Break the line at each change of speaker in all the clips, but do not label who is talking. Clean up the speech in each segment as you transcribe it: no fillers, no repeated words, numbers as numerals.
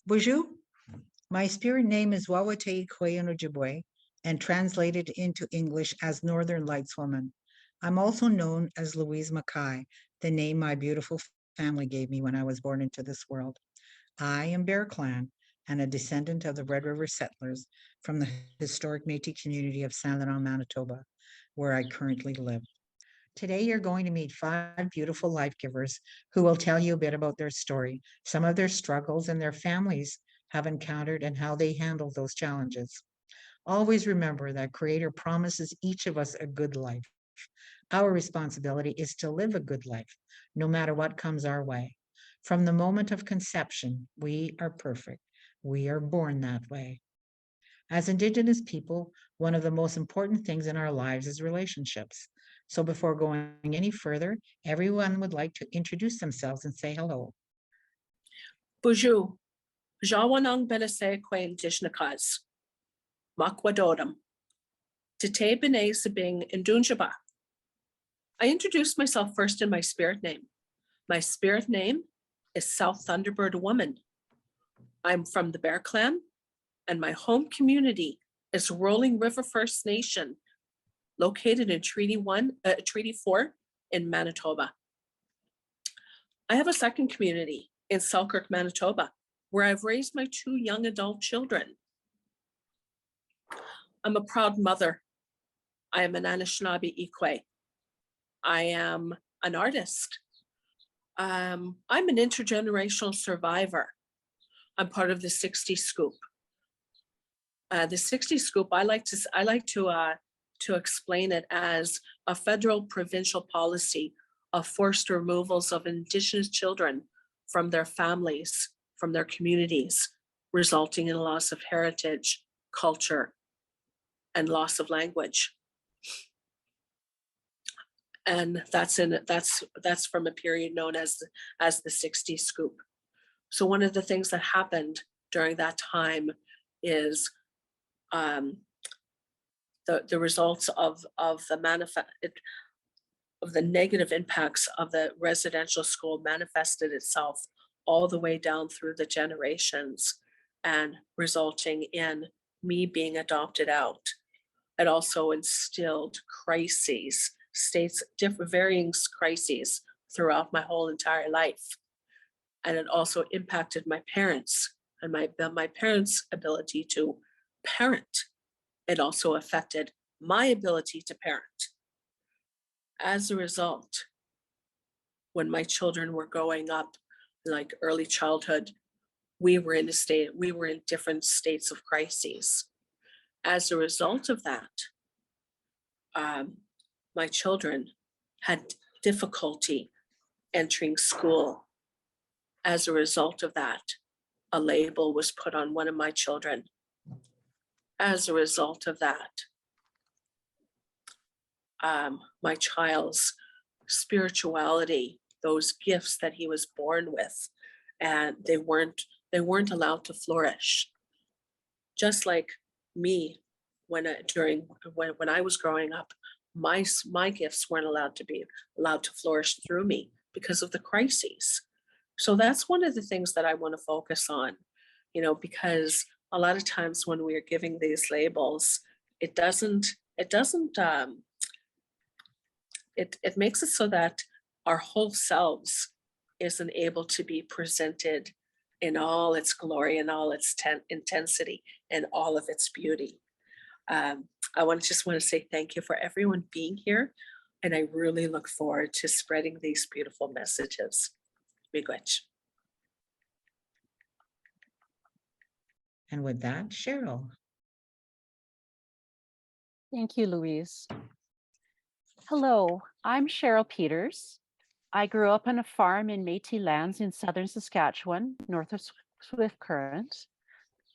Bonjour. My spirit name is Wawatei Ojibwe and translated into English as Northern Lights Woman. I'm also known as Louise Mackay, the name my beautiful family gave me when I was born into this world. I am Bear Clan and a descendant of the Red River settlers from the historic Métis community of Saint Laurent, Manitoba, where I currently live. Today, you're going to meet 5 beautiful life givers who will tell you a bit about their story, some of their struggles and their families have encountered, and how they handle those challenges. Always remember that Creator promises each of us a good life. Our responsibility is to live a good life, no matter what comes our way. From the moment of conception, we are perfect. We are born that way. As Indigenous people, one of the most important things in our lives is relationships. So before going any further, everyone would like to introduce themselves and say hello.
Bonjour. Jawanong Benese Quain Dishnakaz. Makwadodam. Tete Bene Sabing Indunjaba. I introduced myself first in my spirit name. My spirit name is South Thunderbird Woman. I'm from the Bear Clan, and my home community is Rolling River First Nation, located in Treaty 4 in Manitoba. I have a second community in Selkirk, Manitoba, where I've raised my 2 young adult children. I'm a proud mother. I am an Anishinaabe Ikwe. I am an artist. I'm an intergenerational survivor. I'm part of the 60 Scoop. The 60 Scoop, I like to explain it as a federal provincial policy of forced removals of Indigenous children from their families, from their communities, resulting in loss of heritage, culture, and loss of language. And that's from a period known as the 60 Scoop. So one of the things that happened during that time is the results of the negative impacts of the residential school manifested itself all the way down through the generations and resulting in me being adopted out. It also instilled crises, varying crises throughout my whole entire life. And it also impacted my parents and my parents' ability to parent. It also affected my ability to parent. As a result, when my children were growing up, like early childhood, we were in different states of crises. As a result of that, my children had difficulty entering school. As a result of that, a label was put on one of my children. As a result of that, my child's spirituality, those gifts that he was born with, and they weren't allowed to flourish. Just like me, when I was growing up, my gifts weren't allowed to flourish through me because of the crises. So that's one of the things that I want to focus on, because a lot of times when we are giving these labels, it makes it so that our whole selves isn't able to be presented in all its glory and all its intensity and all of its beauty. I just want to say thank you for everyone being here, and I really look forward to spreading these beautiful messages. Miigwech.
And with that, Cheryl.
Thank you, Louise. Hello, I'm Cheryl Peters. I grew up on a farm in Métis lands in southern Saskatchewan, north of Swift Current.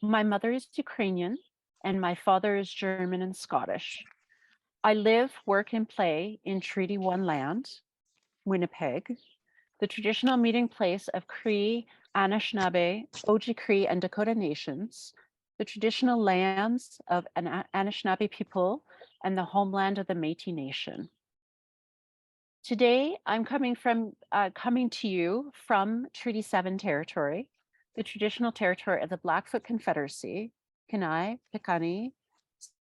My mother is Ukrainian and my father is German and Scottish. I live, work, and play in Treaty 1 land, Winnipeg, the traditional meeting place of Cree, Anishinaabe, Oji-Cree, and Dakota nations, the traditional lands of Anishinaabe people, and the homeland of the Métis Nation. Today, I'm coming to you from Treaty 7 territory, the traditional territory of the Blackfoot Confederacy, Kenai, Piikani,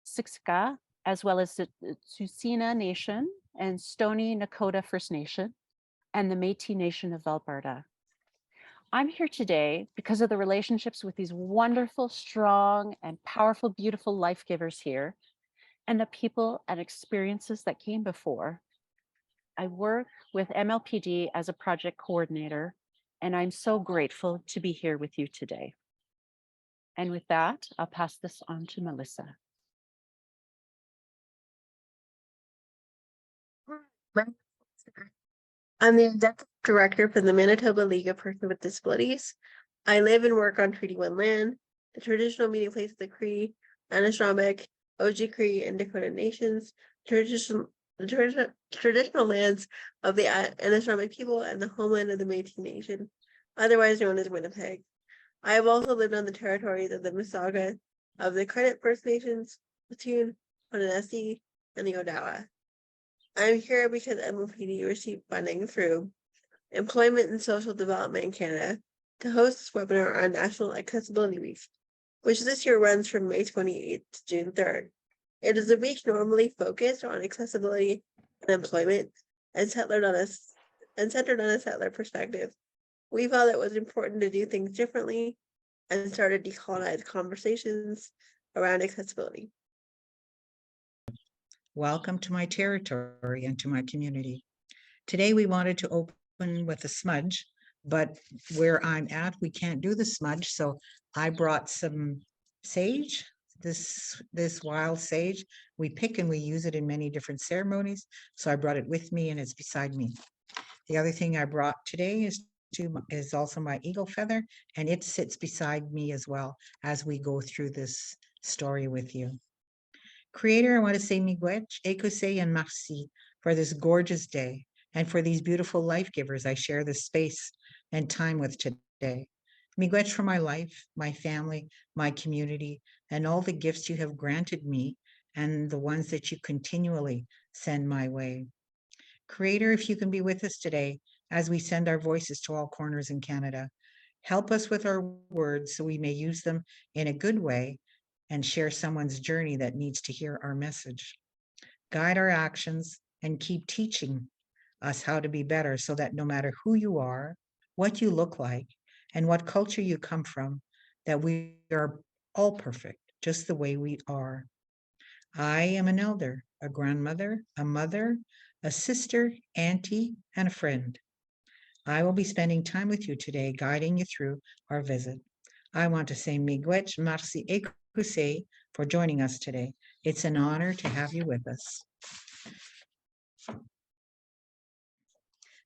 Siksika, as well as the Tsuut'ina Nation and Stoney Nakoda First Nation, and the Métis Nation of Alberta. I'm here today because of the relationships with these wonderful, strong, and powerful, beautiful life givers here, and the people and experiences that came before. I work with MLPD as a project coordinator, and I'm so grateful to be here with you today. And with that, I'll pass this on to Melissa.
I'm the executive director for the Manitoba League of Persons with Disabilities. I live and work on Treaty 1 land, the traditional meeting place of the Cree, Anishinaabe, Oji-Cree, and Dakota nations, traditional lands of the Anishinaabe people, and the homeland of the Métis Nation, otherwise known as Winnipeg. I have also lived on the territories of the Mississauga of the Credit First Nations, Platoon, Hononesi, and the Odawa. I'm here because MLPD received funding through Employment and Social Development in Canada to host this webinar on National Accessibility Week, which this year runs from May 28th to June 3rd. It is a week normally focused on accessibility and employment and centered on a settler perspective. We felt it was important to do things differently and started decolonized conversations around accessibility.
Welcome to my territory and to my community. Today we wanted to open with a smudge, but where I'm at, we can't do the smudge. So I brought some sage, this wild sage. We pick and we use it in many different ceremonies. So I brought it with me and it's beside me. The other thing I brought today is also my eagle feather, and it sits beside me as well as we go through this story with you. Creator, I want to say miigwech, ekose, and merci for this gorgeous day and for these beautiful life givers I share this space and time with today. Miigwech for my life, my family, my community, and all the gifts you have granted me and the ones that you continually send my way. Creator, if you can be with us today as we send our voices to all corners in Canada, help us with our words so we may use them in a good way and share someone's journey that needs to hear our message. Guide our actions and keep teaching us how to be better so that no matter who you are, what you look like, and what culture you come from, that we are all perfect, just the way we are. I am an elder, a grandmother, a mother, a sister, auntie, and a friend. I will be spending time with you today, guiding you through our visit. I want to say miigwech, merci, ekuse for joining us today. It's an honor to have you with us.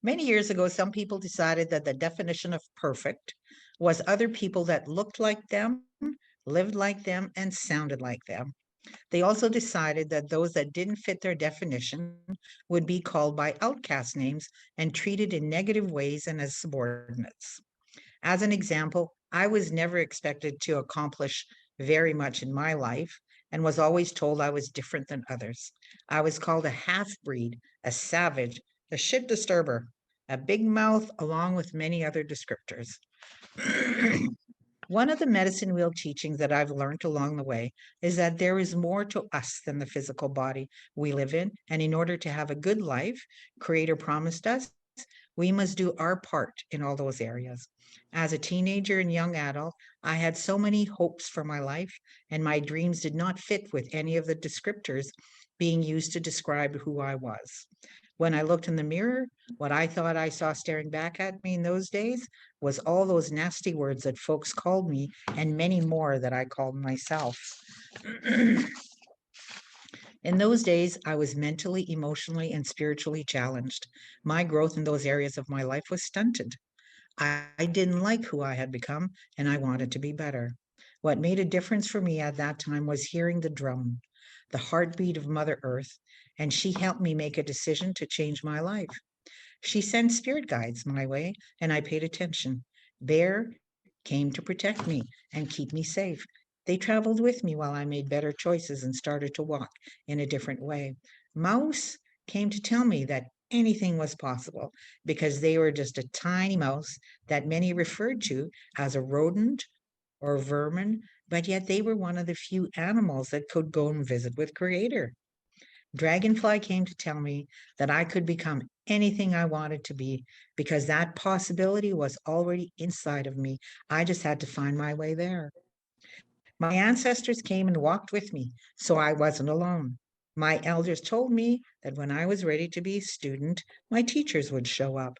Many years ago, some people decided that the definition of perfect was other people that looked like them, lived like them, and sounded like them. They also decided that those that didn't fit their definition would be called by outcast names and treated in negative ways and as subordinates. As an example, I was never expected to accomplish very much in my life and was always told I was different than others. I was called a half-breed, a savage, a shit disturber, a big mouth, along with many other descriptors. One of the medicine wheel teachings that I've learned along the way is that there is more to us than the physical body we live in. And in order to have a good life, Creator promised us, we must do our part in all those areas. As a teenager and young adult, I had so many hopes for my life, and my dreams did not fit with any of the descriptors being used to describe who I was. When I looked in the mirror, what I thought I saw staring back at me in those days was all those nasty words that folks called me and many more that I called myself. In those days, I was mentally, emotionally, and spiritually challenged. My growth in those areas of my life was stunted. I didn't like who I had become, and I wanted to be better. What made a difference for me at that time was hearing the drum, the heartbeat of Mother Earth, and she helped me make a decision to change my life. She sent spirit guides my way, and I paid attention. Bear came to protect me and keep me safe. They traveled with me while I made better choices and started to walk in a different way. Mouse came to tell me that anything was possible because they were just a tiny mouse that many referred to as a rodent or vermin, but yet they were one of the few animals that could go and visit with Creator. Dragonfly came to tell me that I could become anything I wanted to be because that possibility was already inside of me. I just had to find my way there. My ancestors came and walked with me, so I wasn't alone. My elders told me that when I was ready to be a student, my teachers would show up.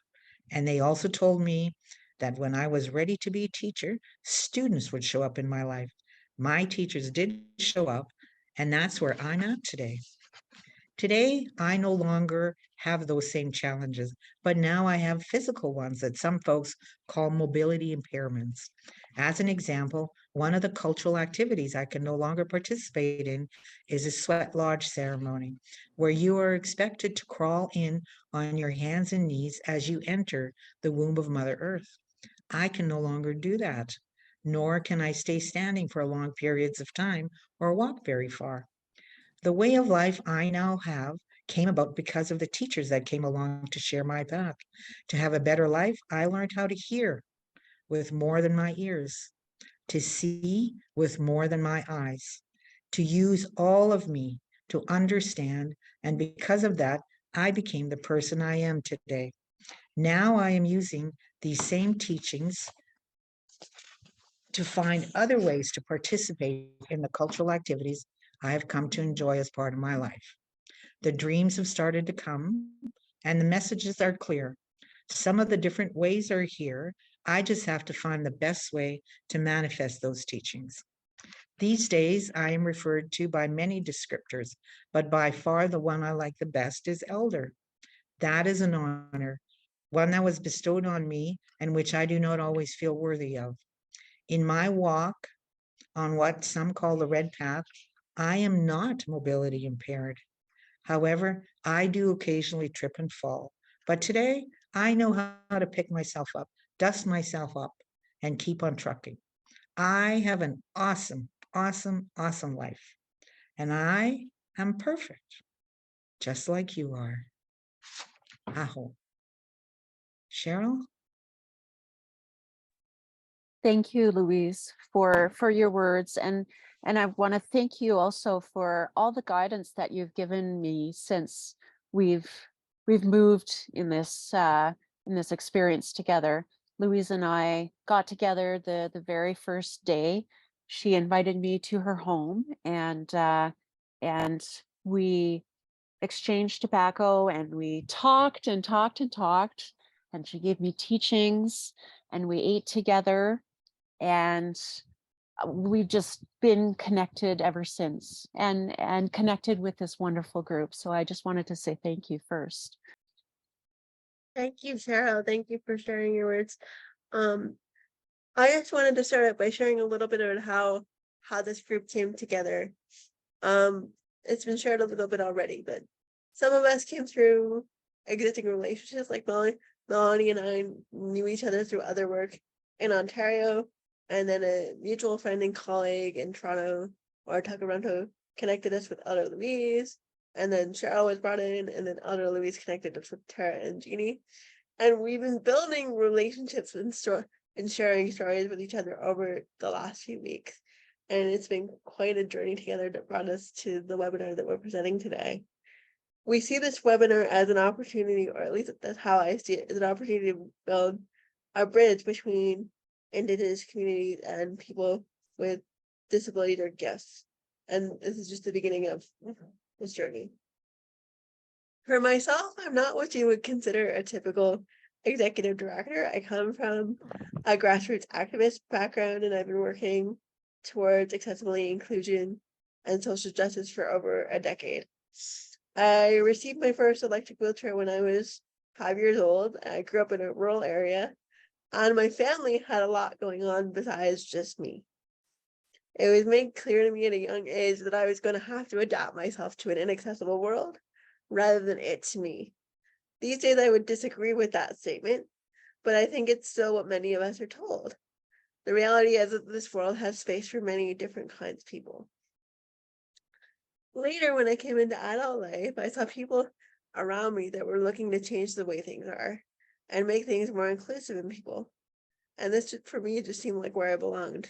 And they also told me that when I was ready to be a teacher, students would show up in my life. My teachers did show up, and that's where I'm at today. Today, I no longer have those same challenges, but now I have physical ones that some folks call mobility impairments. As an example, one of the cultural activities I can no longer participate in is a sweat lodge ceremony, where you are expected to crawl in on your hands and knees as you enter the womb of Mother Earth. I can no longer do that, nor can I stay standing for long periods of time or walk very far. The way of life I now have came about because of the teachers that came along to share my path. To have a better life, I learned how to hear with more than my ears, to see with more than my eyes, to use all of me to understand. And because of that, I became the person I am today. Now I am using these same teachings to find other ways to participate in the cultural activities I have come to enjoy as part of my life. The dreams have started to come and the messages are clear. Some of the different ways are here. I just have to find the best way to manifest those teachings. These days, I am referred to by many descriptors, but by far the one I like the best is elder. That is an honor, one that was bestowed on me and which I do not always feel worthy of. In my walk on what some call the red path, I am not mobility impaired. However, I do occasionally trip and fall. But today, I know how to pick myself up, dust myself up, and keep on trucking. I have an awesome, awesome, awesome life. And I am perfect, just like you are. Aho. Cheryl?
Thank you, Louise, for your words, and I want to thank you also for all the guidance that you've given me since we've moved in this experience together. Louise and I got together the very first day. She invited me to her home, and we exchanged tobacco, and we talked and talked and talked, and she gave me teachings, and we ate together, and we've just been connected ever since, and connected with this wonderful group. So I just wanted to say thank you first.
Thank you, Cheryl. Thank you for sharing your words. I just wanted to start out by sharing a little bit about how this group came together. It's been shared a little bit already, but some of us came through existing relationships, like Melanie and I knew each other through other work in Ontario, and then a mutual friend and colleague in Toronto, or Toronto, connected us with Elder Louise, and then Cheryl was brought in, and then Elder Louise connected us with Tara and Jeannie. And we've been building relationships and sharing stories with each other over the last few weeks. And it's been quite a journey together that brought us to the webinar that we're presenting today. We see this webinar as an opportunity, or at least that's how I see it, as an opportunity to build a bridge between Indigenous communities and people with disabilities or gifts. And this is just the beginning of this journey. For myself, I'm not what you would consider a typical executive director. I come from a grassroots activist background, and I've been working towards accessibility, inclusion, and social justice for over a decade. I received my first electric wheelchair when I was 5 years old. I grew up in a rural area, and my family had a lot going on besides just me. It was made clear to me at a young age that I was going to have to adapt myself to an inaccessible world rather than it to me. These days I would disagree with that statement, but I think it's still what many of us are told. The reality is that this world has space for many different kinds of people. Later, when I came into adult life, I saw people around me that were looking to change the way things are and make things more inclusive in people. And this, for me, just seemed like where I belonged.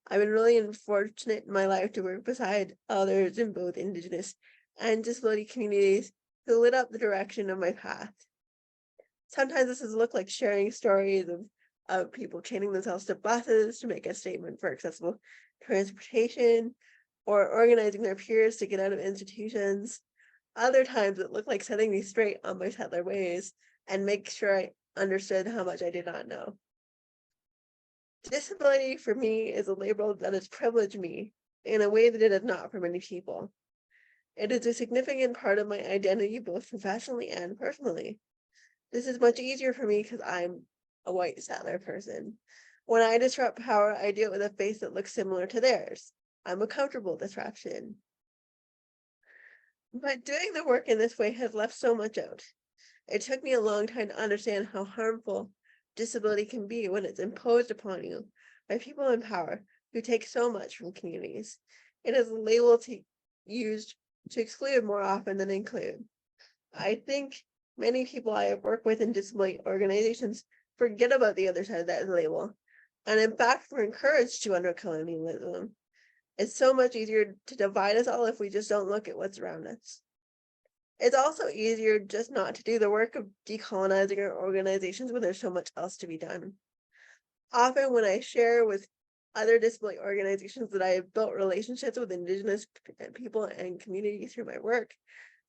I've been really fortunate in my life to work beside others in both Indigenous and disability communities who lit up the direction of my path. Sometimes this has looked like sharing stories of people chaining themselves to buses to make a statement for accessible transportation, or organizing their peers to get out of institutions. Other times it looked like setting me straight on my settler ways and make sure I understood how much I did not know. Disability for me is a label that has privileged me in a way that it has not for many people. It is a significant part of my identity, both professionally and personally. This is much easier for me because I'm a white settler person. When I disrupt power, I do it with a face that looks similar to theirs. I'm a comfortable disruption. But doing the work in this way has left so much out. It took me a long time to understand how harmful disability can be when it's imposed upon you by people in power who take so much from communities. It is a label used to exclude more often than include. I think many people I have worked with in disability organizations forget about the other side of that label, and in fact, we're encouraged to under colonialism. It's so much easier to divide us all if we just don't look at what's around us. It's also easier just not to do the work of decolonizing our organizations when there's so much else to be done. Often when I share with other disability organizations that I have built relationships with Indigenous people and communities through my work,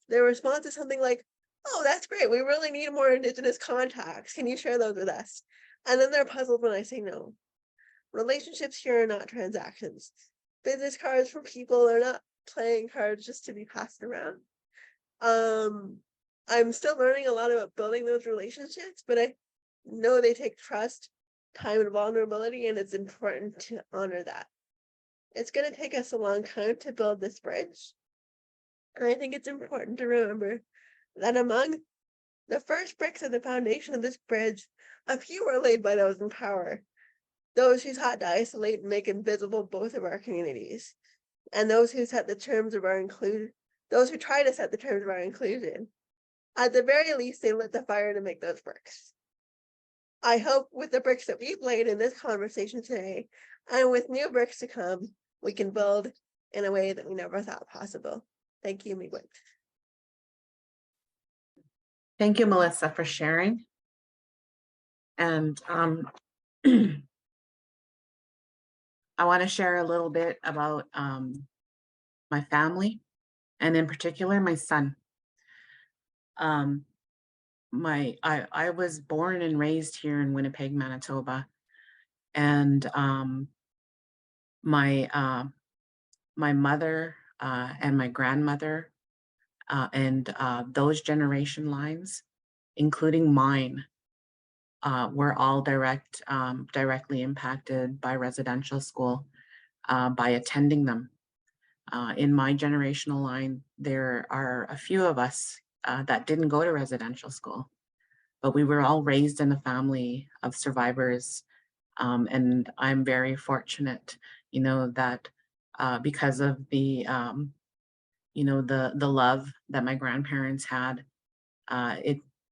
their response is something like, "Oh, that's great. We really need more Indigenous contacts. Can you share those with us?" And then they're puzzled when I say no. Relationships here are not transactions. Business cards from people are not playing cards just to be passed around. I'm still learning a lot about building those relationships, but I know they take trust, time, and vulnerability, and it's important to honor that. It's going to take us a long time to build this bridge. And I think it's important to remember that among the first bricks of the foundation of this bridge, a few were laid by those in power, those who sought to isolate and make invisible both of our communities, and those who set the terms of our those who try to set the terms of our inclusion. At the very least, they lit the fire to make those bricks. I hope with the bricks that we've laid in this conversation today, and with new bricks to come, we can build in a way that we never thought possible. Thank you, Miigwech.
Thank you, Melissa, for sharing. And I want to share a little bit about my family, and in particular, my son. I was born and raised here in Winnipeg, Manitoba, and my mother and my grandmother and those generation lines, including mine, were all directly impacted by residential school by attending them. In my generational line, there are a few of us that didn't go to residential school, but we were all raised in a family of survivors. And I'm very fortunate, that because of the, the love that my grandparents had,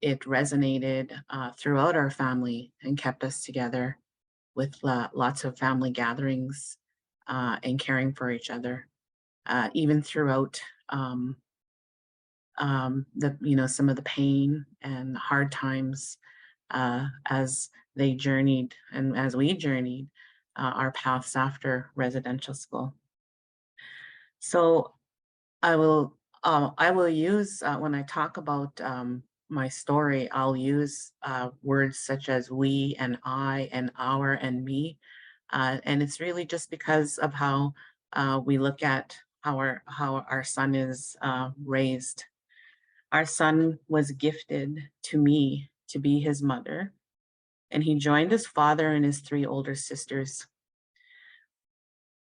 it resonated throughout our family and kept us together with lots of family gatherings and caring for each other, even throughout some of the pain and hard times as they journeyed and as we journeyed our paths after residential school. So I will use, when I talk about my story, I'll use words such as we and I and our and me. And it's really just because of how we look at how our son is raised. Our son was gifted to me to be his mother, and he joined his father and his 3 older sisters.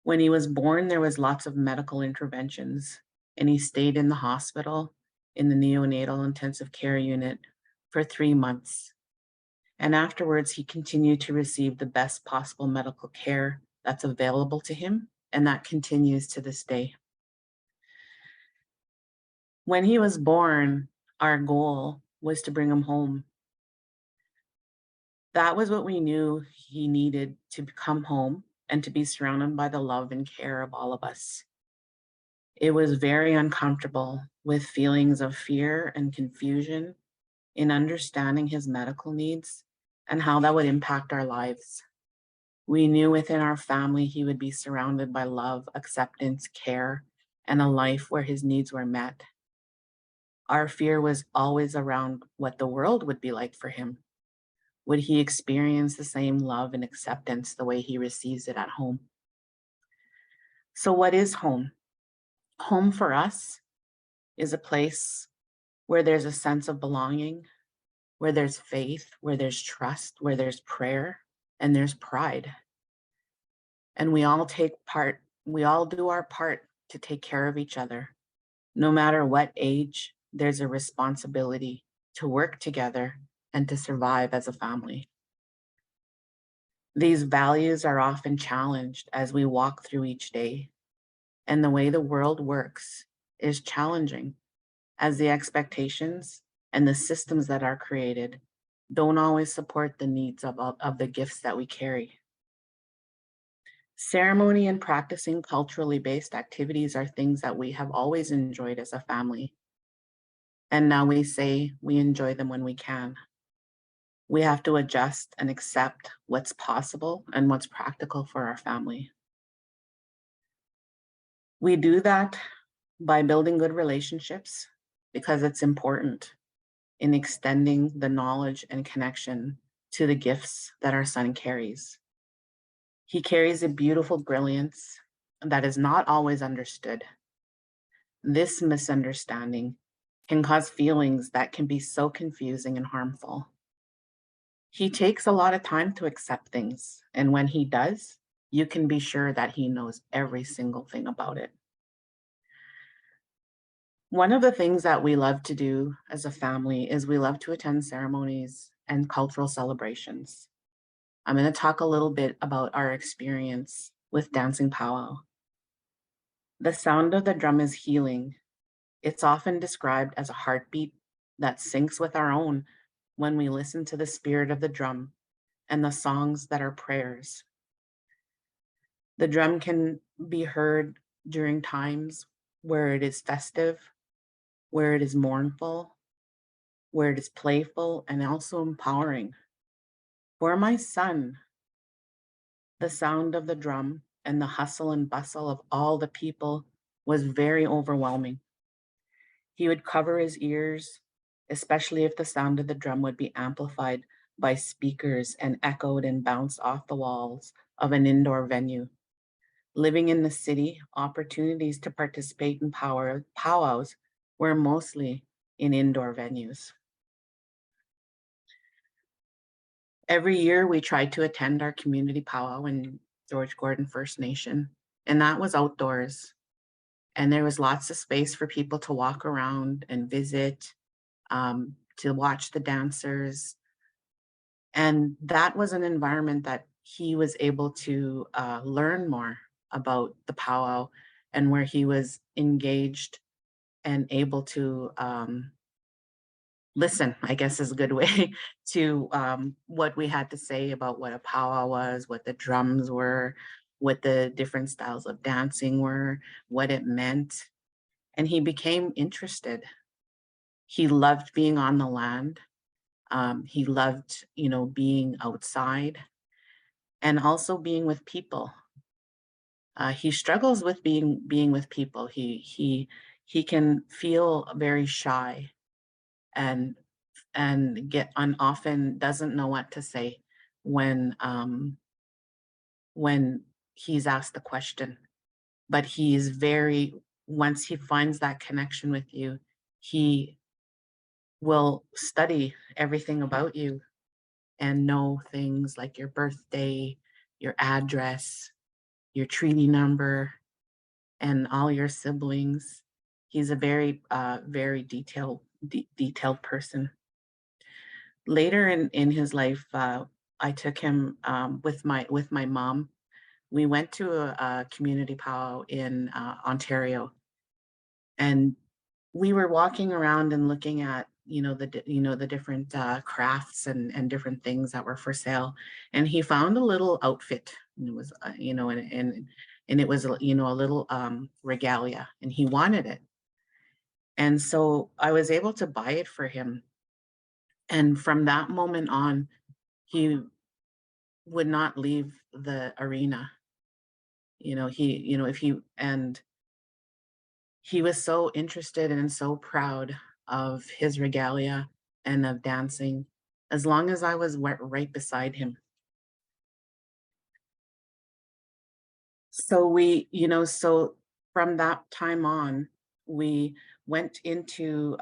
When he was born, there was lots of medical interventions, and he stayed in the hospital in the neonatal intensive care unit for 3 months. And afterwards, he continued to receive the best possible medical care that's available to him, and that continues to this day. When he was born, our goal was to bring him home. That was what we knew he needed to come home and to be surrounded by the love and care of all of us. It was very uncomfortable with feelings of fear and confusion in understanding his medical needs and how that would impact our lives. We knew within our family he would be surrounded by love, acceptance, care, and a life where his needs were met. Our fear was always around what the world would be like for him. Would he experience the same love and acceptance the way he receives it at home? So, what is home? Home for us is a place where there's a sense of belonging, where there's faith, where there's trust, where there's prayer, and there's pride. And we all do our part to take care of each other. No matter what age, there's a responsibility to work together and to survive as a family. These values are often challenged as we walk through each day, and the way the world works is challenging as the expectations and the systems that are created don't always support the needs of the gifts that we carry. Ceremony and practicing culturally based activities are things that we have always enjoyed as a family. And now we say we enjoy them when we can. We have to adjust and accept what's possible and what's practical for our family. We do that by building good relationships because it's important in extending the knowledge and connection to the gifts that our son carries. He carries a beautiful brilliance that is not always understood. This misunderstanding can cause feelings that can be so confusing and harmful. He takes a lot of time to accept things, and when he does, you can be sure that he knows every single thing about it. One of the things that we love to do as a family is we love to attend ceremonies and cultural celebrations. I'm going to talk a little bit about our experience with dancing powwow. The sound of the drum is healing. It's often described as a heartbeat that syncs with our own when we listen to the spirit of the drum and the songs that are prayers. The drum can be heard during times where it is festive, where it is mournful, where it is playful, and also empowering. For my son, the sound of the drum and the hustle and bustle of all the people was very overwhelming. He would cover his ears, especially if the sound of the drum would be amplified by speakers and echoed and bounced off the walls of an indoor venue. Living in the city, opportunities to participate in powwows were mostly in indoor venues. Every year we tried to attend our community powwow in George Gordon First Nation, and that was outdoors. And there was lots of space for people to walk around and visit, to watch the dancers. And that was an environment that he was able to learn more about the powwow and where he was engaged and able to listen, I guess is a good way, to what we had to say about what a powwow was, what the drums were, what the different styles of dancing were, what it meant. And he became interested. He loved being on the land. He loved, being outside and also being with people. He struggles with being with people. He can feel very shy and often doesn't know what to say when he's asked the question. But once he finds that connection with you, he will study everything about you and know things like your birthday, your address, your treaty number, and all your siblings. He's a very, very detailed person. Later in his life, I took him with my mom. We went to a community powwow in Ontario, and we were walking around and looking at the different crafts and different things that were for sale, and he found a little outfit, and it was and it was a little regalia, and he wanted it, and so I was able to buy it for him, and from that moment on, he would not leave the arena. If he and he was so interested and so proud of his regalia and of dancing, as long as I was right beside him. So so from that time on, we went into,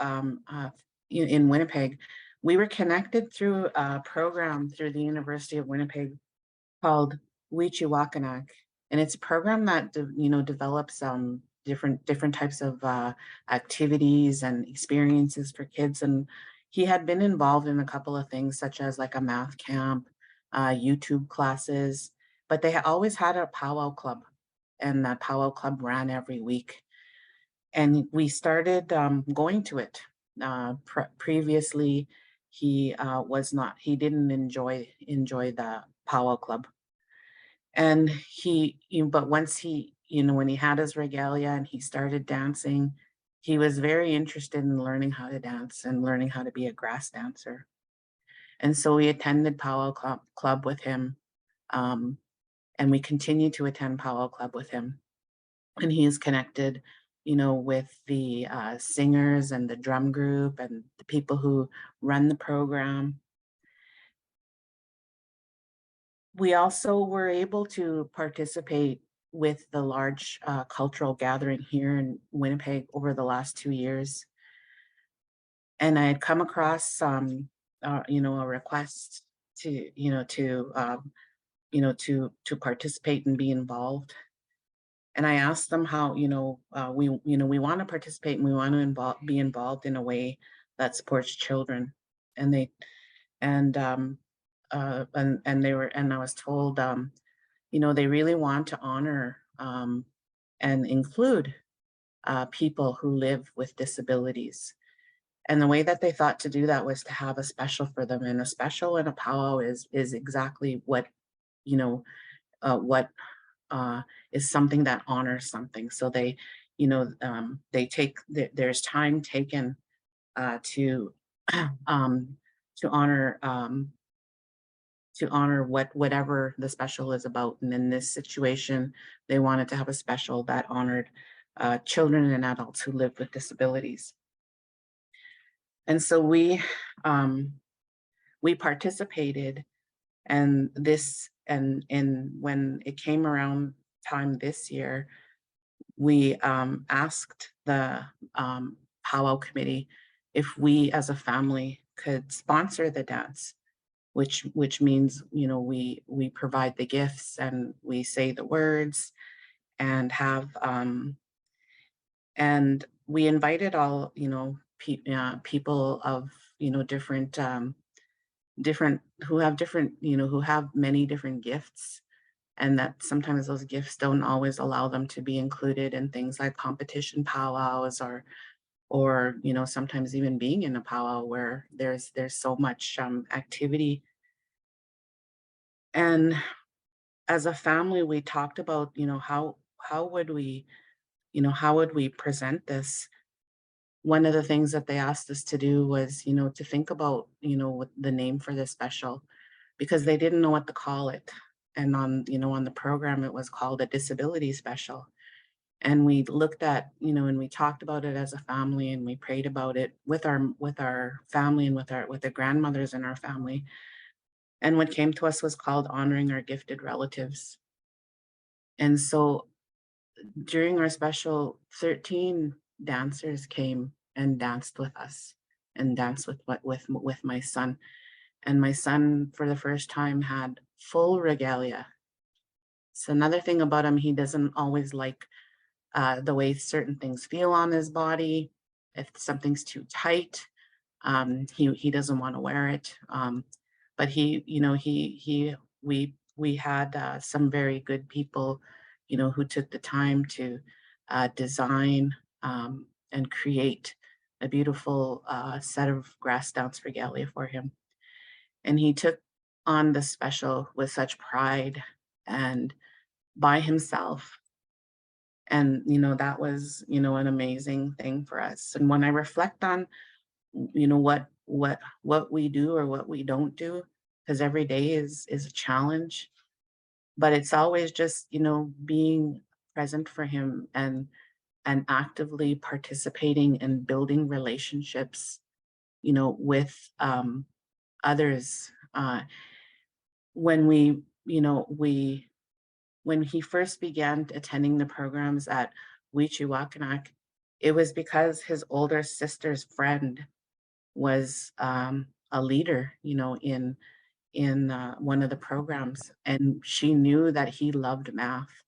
in Winnipeg, we were connected through a program through the University of Winnipeg called Wichiwakanak. And it's a program that, develops different types of activities and experiences for kids. And he had been involved in a couple of things, such as like a math camp, YouTube classes, but they always had a powwow club, and that powwow club ran every week. And we started going to it. Previously, he didn't enjoy the powwow club. And but once when he had his regalia and he started dancing, he was very interested in learning how to dance and learning how to be a grass dancer. And so we attended powwow club with him, and we continue to attend powwow club with him. And he is connected, with the singers and the drum group and the people who run the program. We also were able to participate with the large cultural gathering here in Winnipeg over the last 2 years. And I had come across, a request to, to participate and be involved. And I asked them how, we want to participate and we want to be involved in a way that supports children. And they, and I was told, they really want to honor and include people who live with disabilities. And the way that they thought to do that was to have a special for them, and a special and a powwow is exactly what, what is something that honors something. So they, there's time taken to honor whatever the special is about. And in this situation, they wanted to have a special that honored children and adults who live with disabilities. And so we participated, and when it came around time this year, we asked the powwow committee if we as a family could sponsor the dance, which means, we provide the gifts and we say the words and have, and we invited all, people of, different, who have many different gifts, and that sometimes those gifts don't always allow them to be included in things like competition powwows, or sometimes even being in a powwow where there's so much activity. And as a family, we talked about, how would we present this. One of the things that they asked us to do was, to think about, what the name for this special, because they didn't know what to call it. And on the program, it was called a disability special. And we looked at, and we talked about it as a family, and we prayed about it with our family and with the grandmothers in our family. And what came to us was called Honoring Our Gifted Relatives. And so during our special, 13 dancers came and danced with us, and danced with my son. And my son, for the first time, had full regalia. So another thing about him, he doesn't always like the way certain things feel on his body. If something's too tight, he doesn't want to wear it. But we had some very good people, who took the time to design and create a beautiful set of grass dance regalia for him. And he took on the special with such pride and by himself. And, that was, an amazing thing for us. And when I reflect on, what we do or what we don't do, because every day is a challenge, but it's always just, being present for him and actively participating and building relationships, with others. When we, you know, we when he first began attending the programs at Wichiwakanak, it was because his older sister's friend was a leader, in one of the programs, and she knew that he loved math,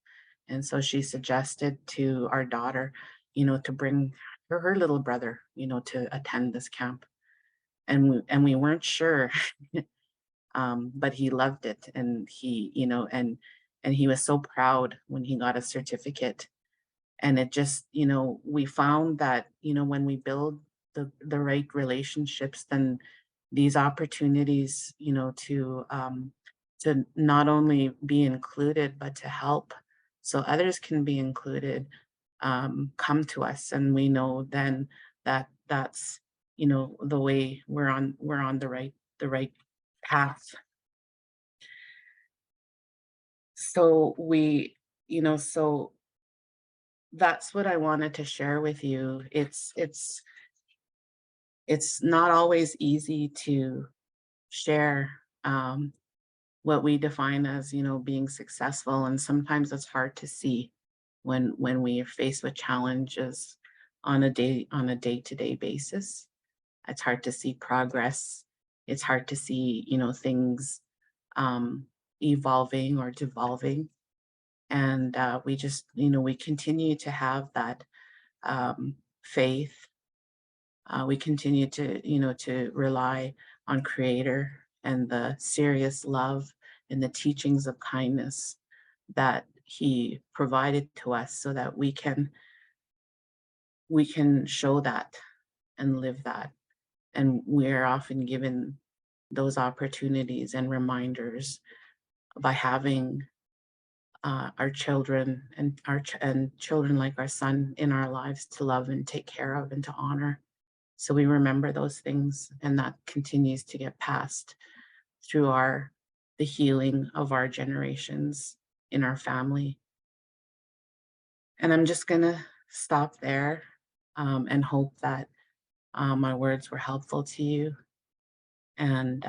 and so she suggested to our daughter, to bring her little brother, to attend this camp, and we weren't sure, but he loved it, and and he was so proud when he got a certificate. And it just, we found that, when we build the right relationships, then these opportunities, to not only be included, but to help so others can be included, come to us. And we know then that that's, the way we're on the right path. So so that's what I wanted to share with you. It's not always easy to share what we define as, being successful, and sometimes it's hard to see when we are faced with challenges on a day-to-day basis. It's hard to see progress. It's hard to see, things um, evolving or devolving. And we just, we continue to have that faith. We continue to rely on Creator and the serious love and the teachings of kindness that He provided to us, so that we can show that and live that. And we're often given those opportunities and reminders by having our children and children like our son in our lives to love and take care of and to honor. So we remember those things, and that continues to get passed through the healing of our generations in our family. And I'm just gonna stop there, and hope that my words were helpful to you, and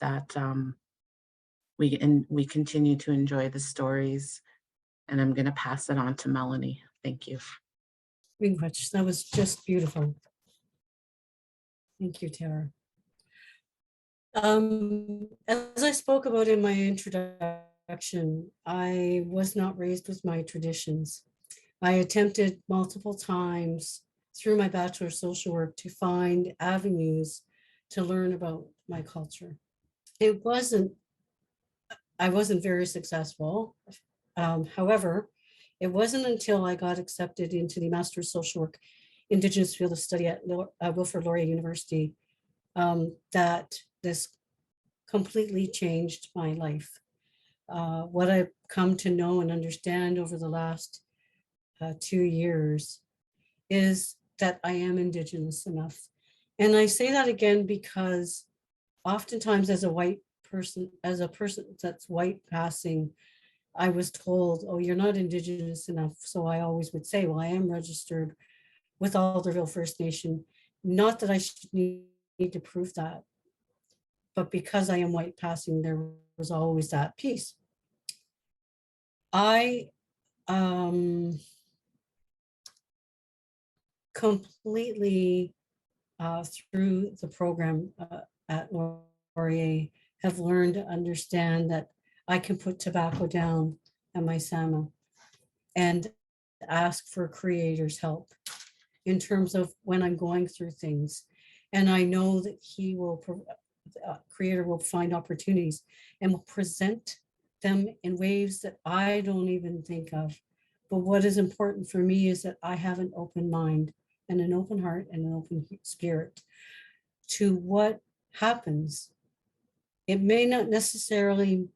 that we continue to enjoy the stories. And I'm gonna pass it on to Melanie. Thank you.
Very much. That was just beautiful. Thank you, Tara. As I spoke about in my introduction, I was not raised with my traditions. I attempted multiple times through my Bachelor of Social Work to find avenues to learn about my culture. I wasn't very successful. However, it wasn't until I got accepted into the Master of Social Work Indigenous field of study at Wilfrid Laurier University that this completely changed my life. What I've come to know and understand over the last 2 years is that I am Indigenous enough. And I say that again because oftentimes as a person that's white passing, I was told, oh, you're not Indigenous enough. So I always would say, well, I am registered with Alderville First Nation. Not that I should need to prove that, but because I am white passing, there was always that piece. I completely, through the program at Laurier, have learned to understand that I can put tobacco down at my SAMA and ask for Creator's help in terms of when I'm going through things. And I know that He will, Creator will find opportunities and will present them in ways that I don't even think of. But what is important for me is that I have an open mind and an open heart and an open spirit to what happens. It may not necessarily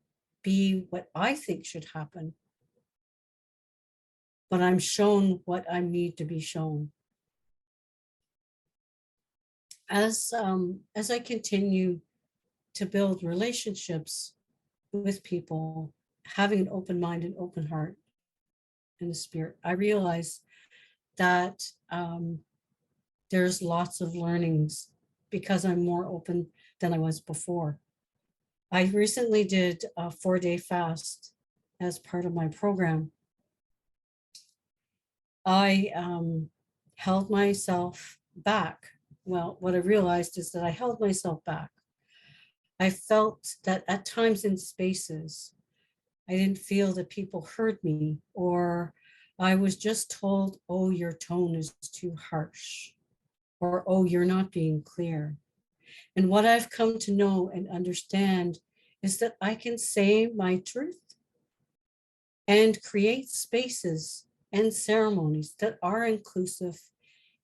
be what I think should happen, but I'm shown what I need to be shown. As I continue to build relationships with people, having an open mind and open heart and a spirit, I realize that there's lots of learnings because I'm more open than I was before. I recently did a 4-day fast as part of my program. I held myself back. Well, what I realized is that I held myself back. I felt that at times in spaces, I didn't feel that people heard me, or I was just told, oh, your tone is too harsh, or oh, you're not being clear. And what I've come to know and understand is that I can say my truth and create spaces and ceremonies that are inclusive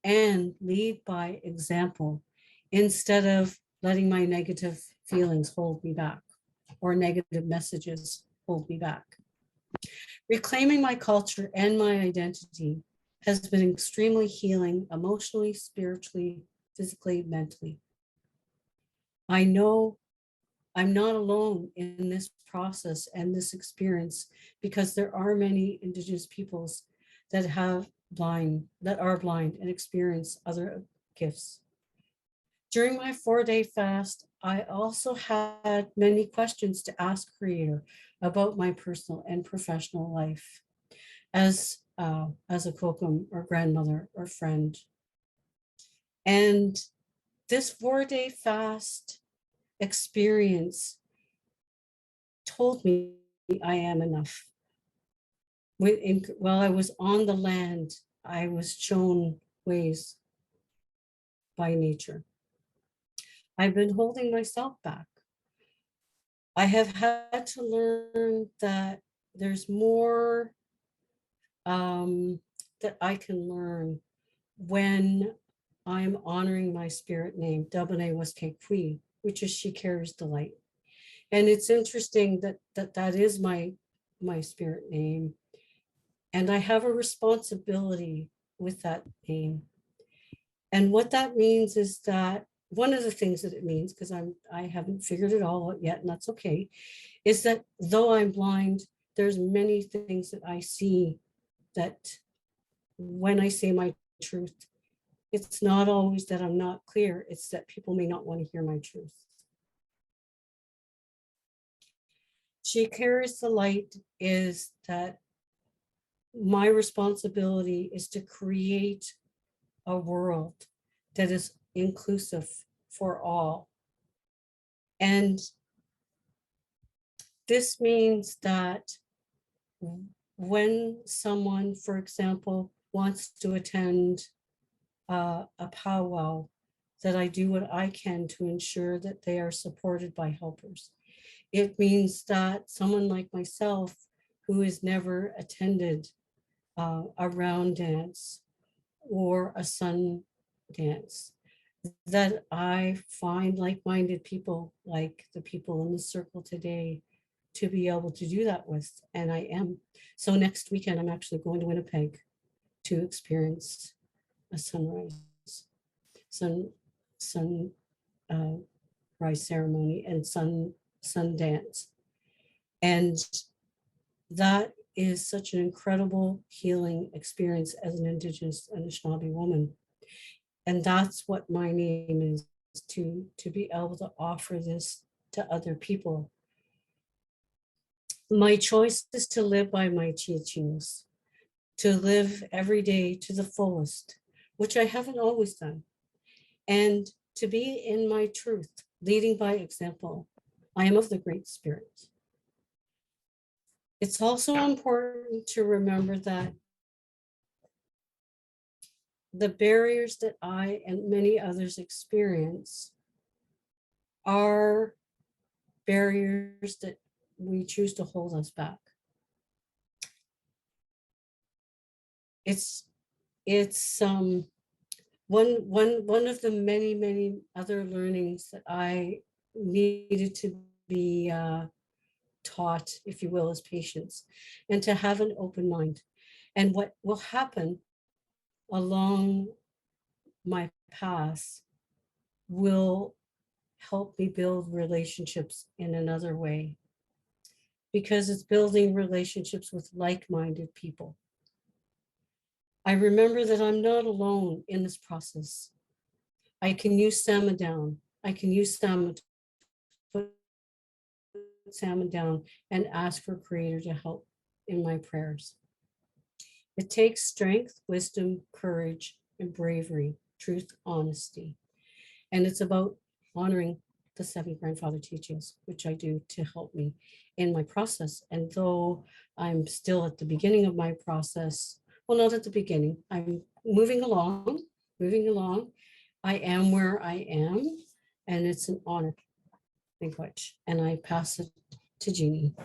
and lead by example instead of letting my negative feelings hold me back or negative messages hold me back. Reclaiming my culture and my identity has been extremely healing emotionally, spiritually, physically, mentally. I know I'm not alone in this process and this experience because there are many Indigenous peoples that are blind and experience other gifts. During my 4-day fast, I also had many questions to ask Creator about my personal and professional life as a kokum or grandmother or friend. And this 4-day fast experience told me I am enough. While I was on the land, I was shown ways by nature. I've been holding myself back. I have had to learn that there's more that I can learn when I'm honoring my spirit name, Dabane Waskekwi, which is she carries the light. And it's interesting that is my spirit name. And I have a responsibility with that name. And what that means is that one of the things that it means, because I haven't figured it all out yet, and that's okay, is that though I'm blind, there's many things that I see that when I say my truth, it's not always that I'm not clear, it's that people may not want to hear my truth. She carries the light is that my responsibility is to create a world that is inclusive for all. And this means that when someone, for example, wants to attend a powwow, that I do what I can to ensure that they are supported by helpers. It means that someone like myself, who has never attended a round dance or a sun dance, that I find like-minded people, like the people in the circle today, to be able to do that with, and I am. So next weekend, I'm actually going to Winnipeg to experience a sunrise, rise ceremony and sun dance. And that is such an incredible healing experience as an Indigenous Anishinaabe woman. And that's what my name is, to be able to offer this to other people. My choice is to live by my teachings, to live every day to the fullest, which I haven't always done, and to be in my truth, leading by example. I am of the Great Spirit. It's also important to remember that the barriers that I and many others experience are barriers that we choose to hold us back. It's one of the many other learnings that I needed to be taught, if you will, is patience, and to have an open mind. And what will happen along my path will help me build relationships in another way, because it's building relationships with like-minded people. I remember that I'm not alone in this process. I can use salmon down. I can use salmon, put salmon down and ask for Creator to help in my prayers. It takes strength, wisdom, courage, and bravery, truth, honesty. And it's about honoring the 7 grandfather teachings, which I do to help me in my process. And though I'm still at the beginning of my process, well, not at the beginning, I'm moving along. I am where I am, and it's an honor. Thank you much. And I pass it to Jeannie.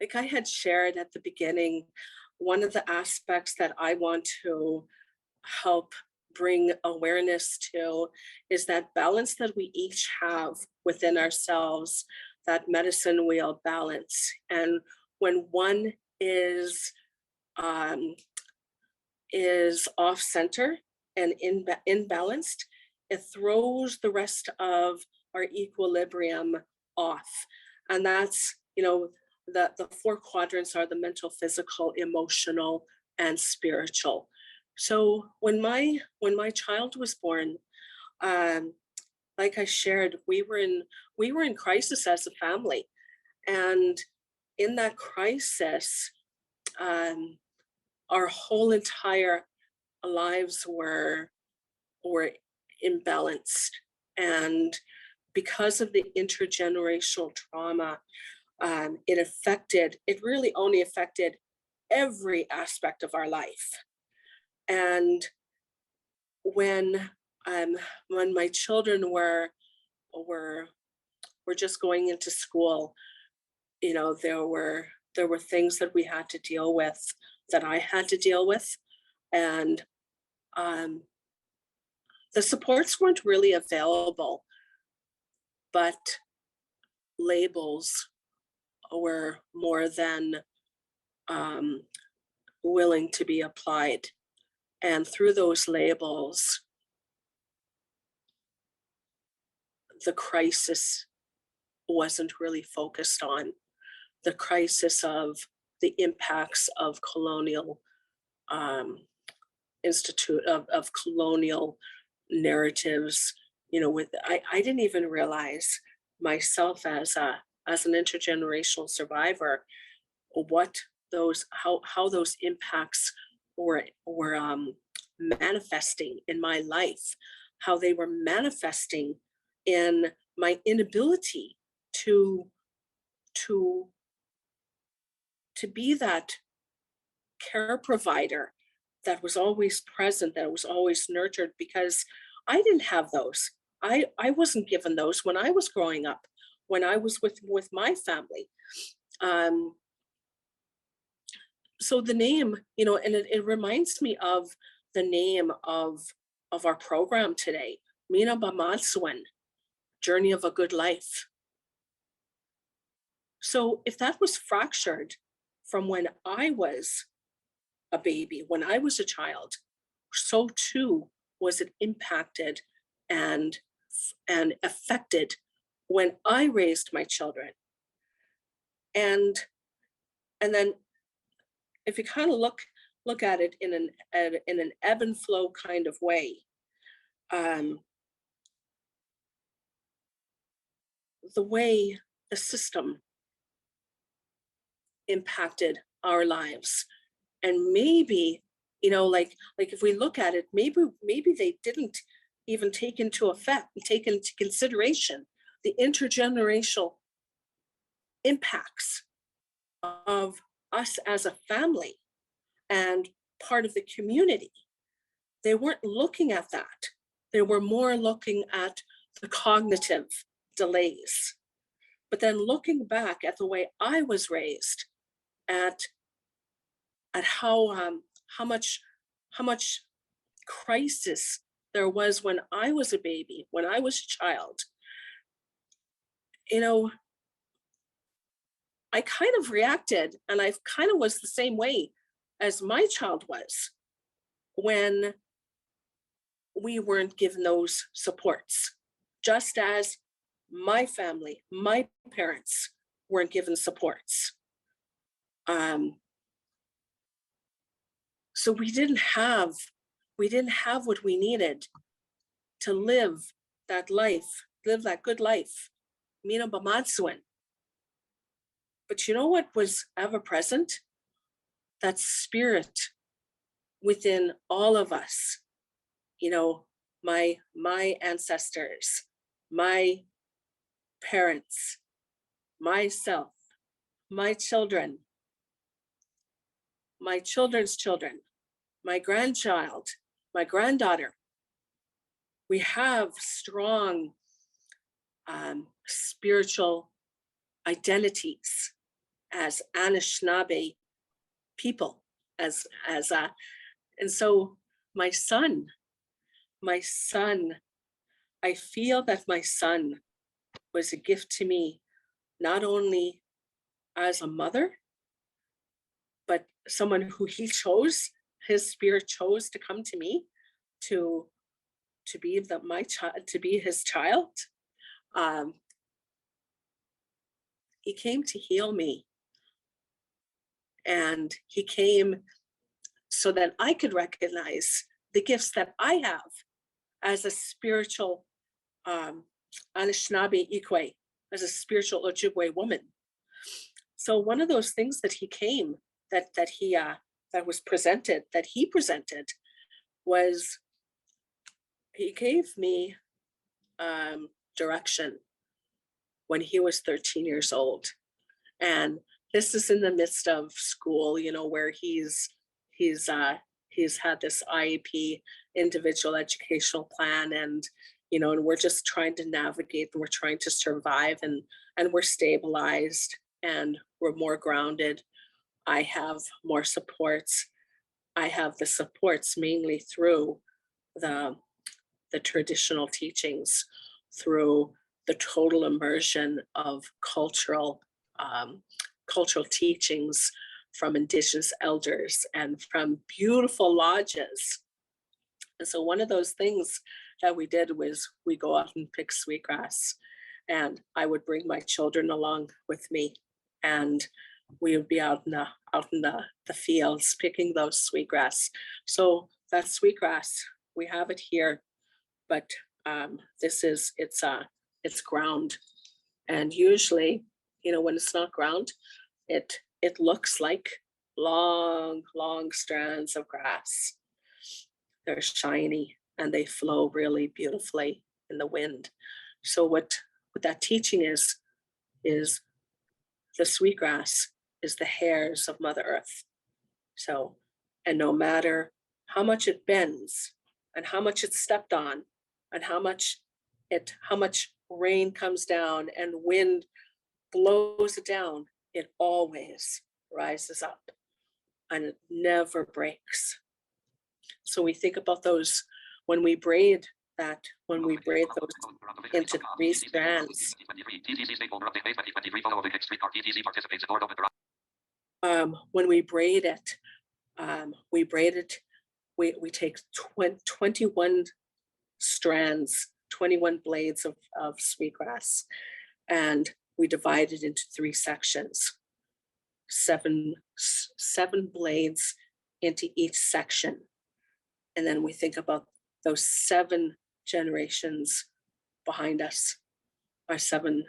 Like I had shared at the beginning, one of the aspects that I want to help bring awareness to is that balance that we each have within ourselves, that medicine wheel balance. And when one is off center and imbalanced, it throws the rest of our equilibrium off. And that's, the 4 quadrants are the mental, physical, emotional, and spiritual. So when my child was born, like I shared, we were in crisis as a family, and in that crisis, our whole entire lives were imbalanced, and because of the intergenerational trauma, it really only affected every aspect of our life. And when my children were just going into school, there were things that we had to deal with, that I had to deal with, and the supports weren't really available, but labels were more than willing to be applied. And through those labels, the crisis wasn't really focused on. The crisis of the impacts of colonial of colonial narratives, I didn't even realize myself as an intergenerational survivor how those impacts were manifesting in my life, how they were manifesting in my inability to be that care provider that was always present, that was always nurtured, because I didn't have those. I wasn't given those when I was growing up, when I was with my family. So the name, and it reminds me of the name of our program today, Mino-bimaadiziwin, Journey of a Good Life. So if that was fractured from when I was a baby, when I was a child, so too was it impacted and affected when I raised my children. And then if you kind of look at it in an ebb and flow kind of way, the way the system impacted our lives, and maybe, like if we look at it, maybe they didn't even take into consideration the intergenerational impacts of us as a family and part of the community. They weren't looking at that. They were more looking at the cognitive delays. But then looking back at the way I was raised, at how much crisis there was when I was a baby, when I was a child, you know, I kind of reacted, and I kind of was the same way as my child was when we weren't given those supports, just as my family, my parents weren't given supports. So we didn't have what we needed to live that life, live that good life. Mino-bimaadiziwin. But you know what was ever present? That spirit within all of us. You know, my ancestors, my parents, myself, my children, my children's children, my grandchild, my granddaughter. We have strong spiritual identities as Anishinaabe people, and so my son, I feel that my son was a gift to me, not only as a mother, but someone who he chose, his spirit chose to come to me to be my child, to be his child. He came to heal me, and he came so that I could recognize the gifts that I have as a spiritual Anishinaabe Ikwe, as a spiritual Ojibwe woman. So one of those things that he came, that he presented was, he gave me direction when he was 13 years old. And this is in the midst of school, you know, where he's had this IEP, individual educational plan, and you know, and we're just trying to navigate, and we're trying to survive, and we're stabilized, and we're more grounded. I have more supports. I have the supports mainly through the traditional teachings, through the total immersion of cultural teachings from Indigenous elders and from beautiful lodges. And so one of those things that we did was we go out and pick sweetgrass, and I would bring my children along with me, and we would be out in the fields picking those sweetgrass. So that sweetgrass, we have it here, but it's ground, and usually, you know, when it's not ground, it looks like long strands of grass. They're shiny and they flow really beautifully in the wind. So what that teaching is the sweetgrass is the hairs of Mother Earth. So, and no matter how much it bends and how much it's stepped on and how much rain comes down and wind blows it down, it always rises up and it never breaks. So we think about those when we braid those into 3 strands. When we braid it, we take 21 strands, 21 blades of sweetgrass, and we divide it into 3 sections, 7 blades into each section. And then we think about those 7 generations behind us, our 7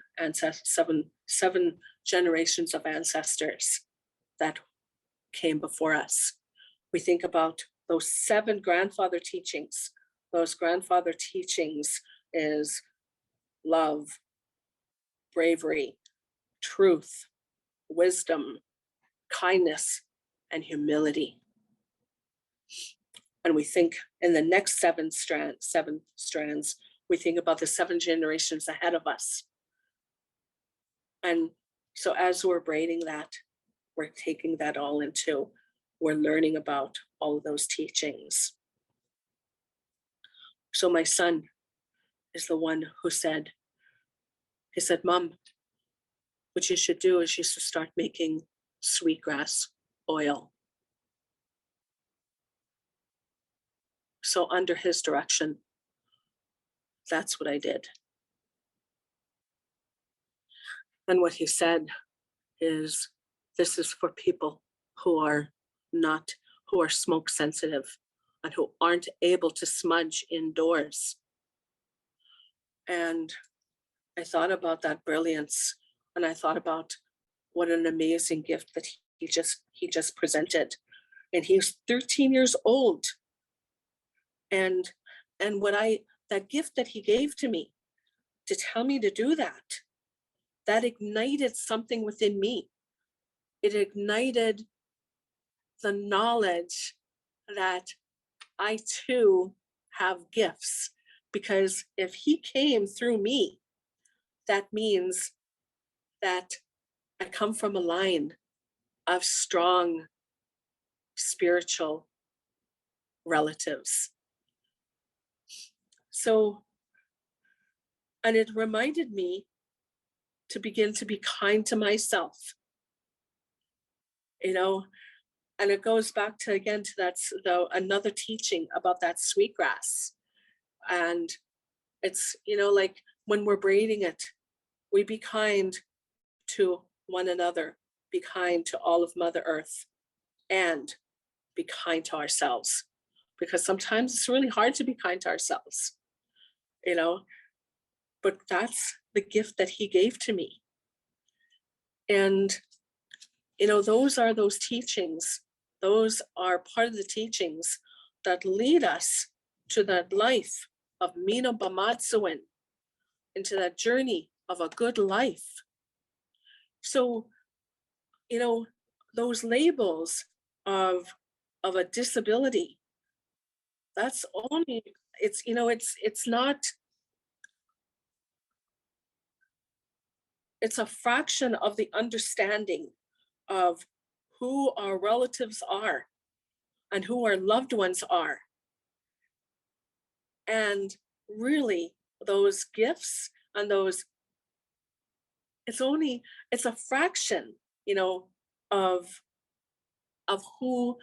generations of ancestors that came before us. We think about those 7 grandfather teachings. Those grandfather teachings is love, bravery, truth, wisdom, kindness, and humility. And we think in the next 7 strands, we think about the 7 generations ahead of us. And so as we're braiding that, we're taking that all into, we're learning about all of those teachings. So my son is the one who said, he said, Mom, what you should do is you should start making sweetgrass oil. So under his direction, that's what I did. And what he said is, this is for people who are smoke sensitive and who aren't able to smudge indoors. And I thought about that brilliance, and I thought about what an amazing gift that he just presented. And he's 13 years old. And that gift that he gave to me to tell me to do that ignited something within me. It ignited the knowledge that I too have gifts, because if he came through me, that means that I come from a line of strong spiritual relatives. So, and it reminded me to begin to be kind to myself, you know, and it goes back to, again, to another teaching about that sweetgrass. And it's, like when we're braiding it, we be kind to one another, be kind to all of Mother Earth, and be kind to ourselves. Because sometimes it's really hard to be kind to ourselves, but that's the gift that he gave to me. And, those are those teachings. Those are part of the teachings that lead us to that life of Mino-bimaadiziwin, into that journey of a good life. So, those labels of a disability, that's only, it's not, it's a fraction of the understanding of who our relatives are and who our loved ones are. And really, those gifts and those, it's a fraction, of who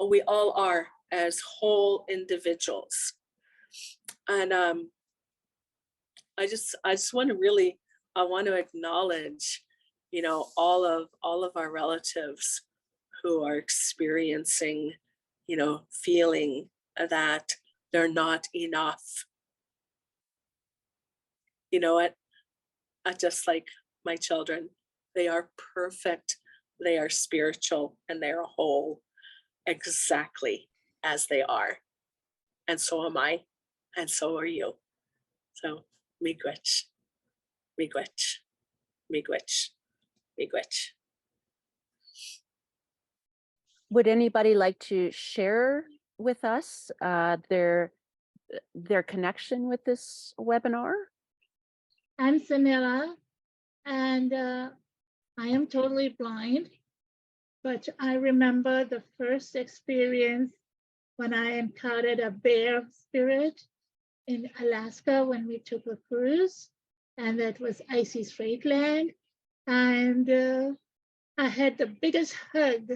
we all are as whole individuals. And I just want to really, I want to acknowledge, all of our relatives who are experiencing, feeling that they're not enough. You know what? Just like my children, they are perfect, they are spiritual, and they are whole exactly as they are. And so am I, and so are you. So, miigwech, miigwech, miigwech, miigwech.
Would anybody like to share with us their connection with this webinar?
I'm Samira, and I am totally blind, but I remember the first experience when I encountered a bear spirit in Alaska when we took a cruise, and that was icy straight land. And I had the biggest hug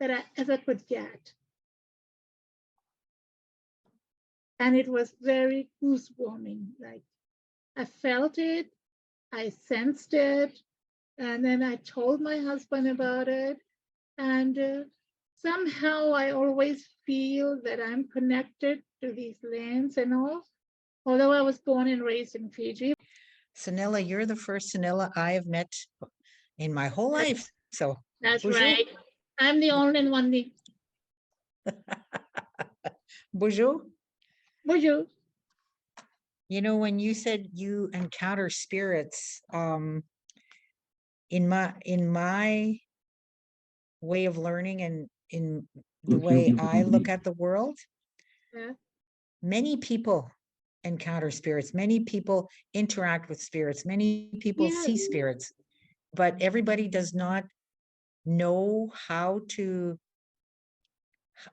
that I ever could get. And it was very goose-warming. Like, I felt it, I sensed it, and then I told my husband about it. And somehow I always feel that I'm connected to these lands and all, although I was born and raised in Fiji.
Sunila, you're the first Sunila I have met in my whole life. So
That's
bonjour.
right. I'm the only one.
Bonjour.
Bonjour.
When you said you encounter spirits, in my way of learning and in the way I look at the world,
Yeah.
many people encounter spirits. Many people interact with spirits. Many people
Yes.
see spirits, but everybody does not know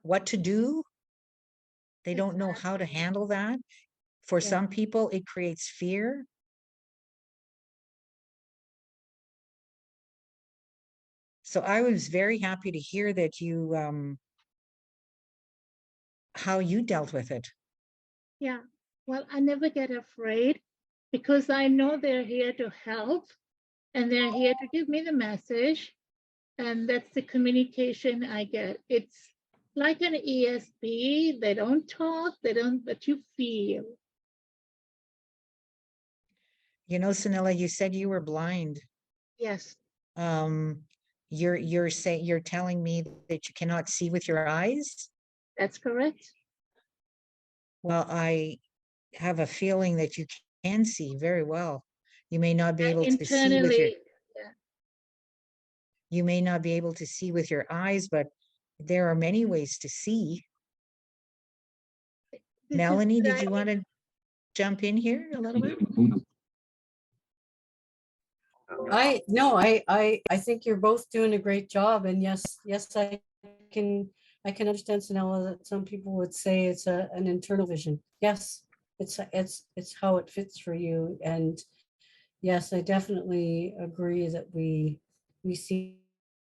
what to do. They don't know how to handle that. For
Yeah.
some people, it creates fear. So I was very happy to hear that you, how you dealt with it.
Yeah. Well, I never get afraid because I know they're here to help and they're here to give me the message. And that's the communication I get. It's like an ESP. They don't talk, but you feel.
You know, Sunila, you said you were blind.
Yes,
You're telling me that you cannot see with your eyes?
that's correct.
Well, I have a feeling that you can see very well. You may not be able to see with your,
Internally, yeah.
you may not be able to see with your eyes, but there are many ways to see.
This is
Melanie,
what
did
I-
you want to jump in here a little bit?
I think you're both doing a great job, and yes, I can understand, Sanella, that some people would say it's an internal vision. Yes, it's how it fits for you, and yes, I definitely agree that we see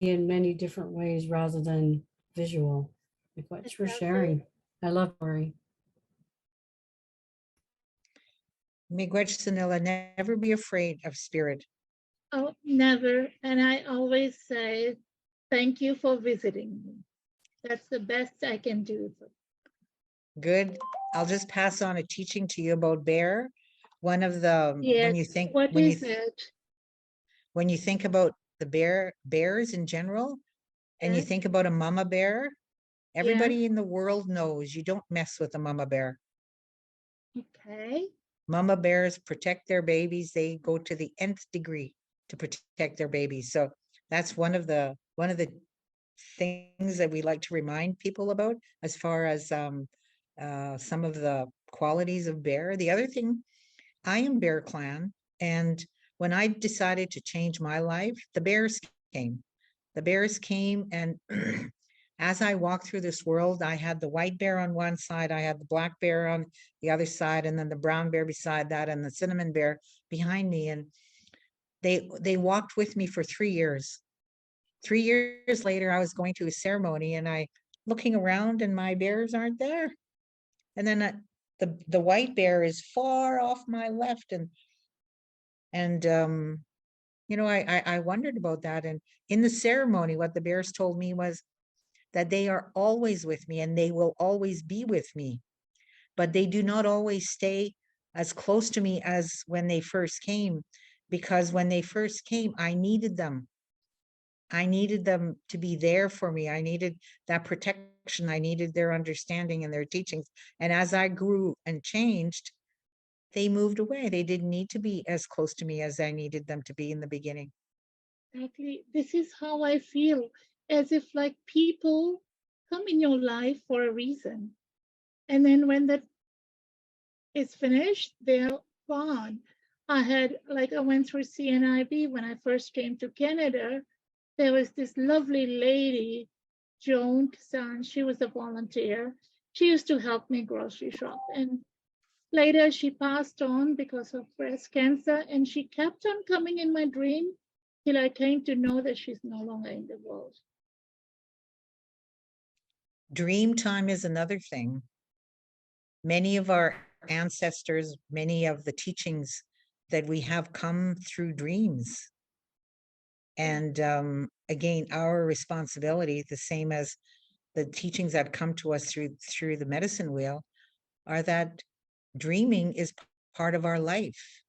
in many different ways rather than visual. Like what you're
Exactly.
sharing, I love Lori.
Miigwech Sunila, never be afraid of spirit.
Oh, never. And I always say, thank you for visiting me. That's the best I can do.
Good. I'll just pass on a teaching to you about bear. One of the,
Yes.
when you think,
What
when you,
is it?
when you think about the bears in general, and you
Yes.
think about a mama bear, everybody in the world knows you don't mess with a mama bear.
Okay.
Mama bears protect their babies. They go to the nth degree to protect their babies. So that's one of the things that we like to remind people about as far as some of the qualities of bear. The other thing, I am Bear Clan, and when I decided to change my life, the bears came. The bears came, and as I walked through this world, I had the white bear on one side, I had the black bear on the other side, and then the brown bear beside that, and the cinnamon bear behind me. And they walked with me for 3 years. 3 years later, I was going to a ceremony, and I looking around, and my bears aren't there. And then the white bear is far off my left, and you know, I wondered about that. And in the ceremony, what the bears told me was that they are always with me and they will always be with me, but they do not always stay as close to me as when they first came, because when they first came, I needed them. I needed them to be there for me. I needed that protection. I needed their understanding and their teachings. And as I grew and changed, they moved away. They didn't need to be as close to me as I needed them to be in the beginning.
Exactly. This is how I feel, as if like people come in your life for a reason. And then when that is finished, they're gone. I went through CNIB when I first came to Canada. There was this lovely lady, Joan Kazan. She was a volunteer. She used to help me grocery shop. And later she passed on because of breast cancer. And she kept on coming in my dream till I came to know that she's no longer in the world.
Dream time is another thing. Many of our ancestors, many of the teachings that we have come through dreams. And again, our responsibility, the same as the teachings that come to us through the medicine wheel, are that dreaming is part of our life.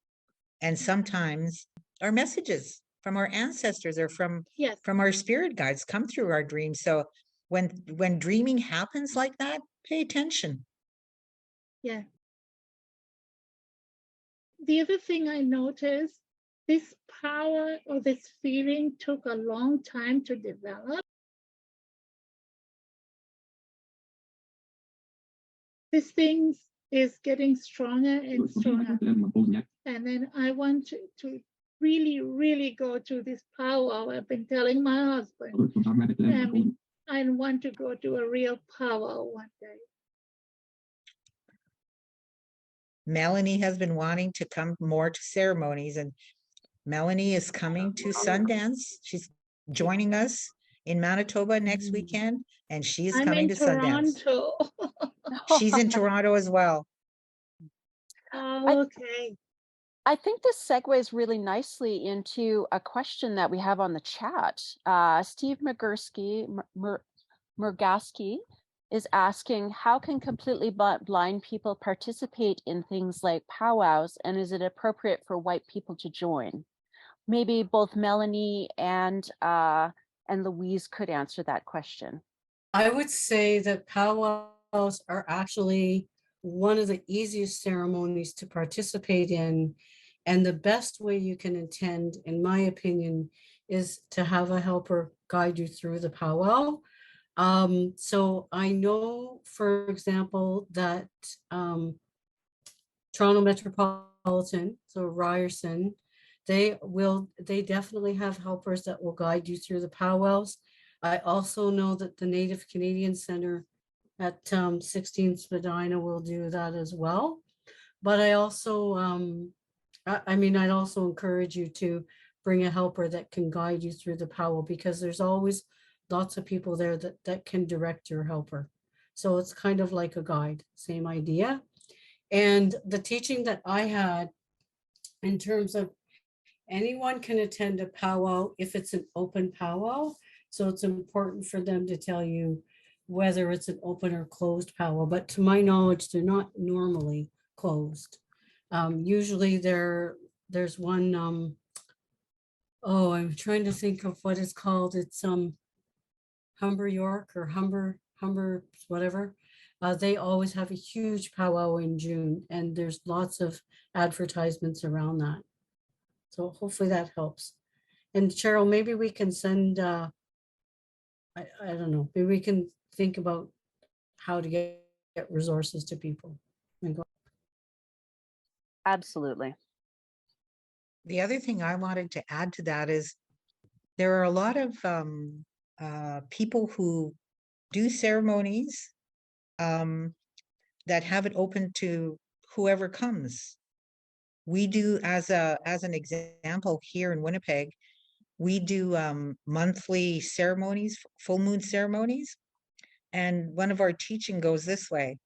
And sometimes our messages from our ancestors or from
Yes.
our spirit guides come through our dreams. So when dreaming happens like that, pay attention.
Yeah. The other thing I noticed, this power or this feeling took a long time to develop. These things, is getting stronger and stronger. And then I want to really, really go to this powwow. I've been telling my husband, I want to go to a real powwow one day.
Melanie has been wanting to come more to ceremonies, and Melanie is coming to Sundance. She's joining us in Manitoba next weekend, and she is
I'm
coming
in
to Sundance.
Toronto.
She's in Toronto as well.
Okay.
I think this segues really nicely into a question that we have on the chat. Steve Murgaski is asking, how can completely blind people participate in things like powwows, and is it appropriate for white people to join? Maybe both Melanie and Louise could answer that question.
I would say that powwows are actually one of the easiest ceremonies to participate in. And the best way you can attend, in my opinion, is to have a helper guide you through the powwow. So I know, for example, that Toronto Metropolitan, so Ryerson, they definitely have helpers that will guide you through the powwows. I also know that the Native Canadian Center at 16th Spadina will do that as well. But I also, I'd also encourage you to bring a helper that can guide you through the powwow, because there's always lots of people there that can direct your helper. So it's kind of like a guide, same idea. And the teaching that I had in terms of anyone can attend a powwow if it's an open powwow. So it's important for them to tell you whether it's an open or closed powwow. But to my knowledge, they're not normally closed. Usually there's one, I'm trying to think of what it's called. It's Humber York or Humber, whatever. They always have a huge powwow in June, and there's lots of advertisements around that. So hopefully that helps. And Cheryl, maybe we can send, I don't know, maybe we can think about how to get resources to people.
Absolutely.
The other thing I wanted to add to that is there are a lot of people who do ceremonies that have it open to whoever comes. We do, as an example here in Winnipeg, we do monthly ceremonies, full moon ceremonies. And one of our teaching goes this way.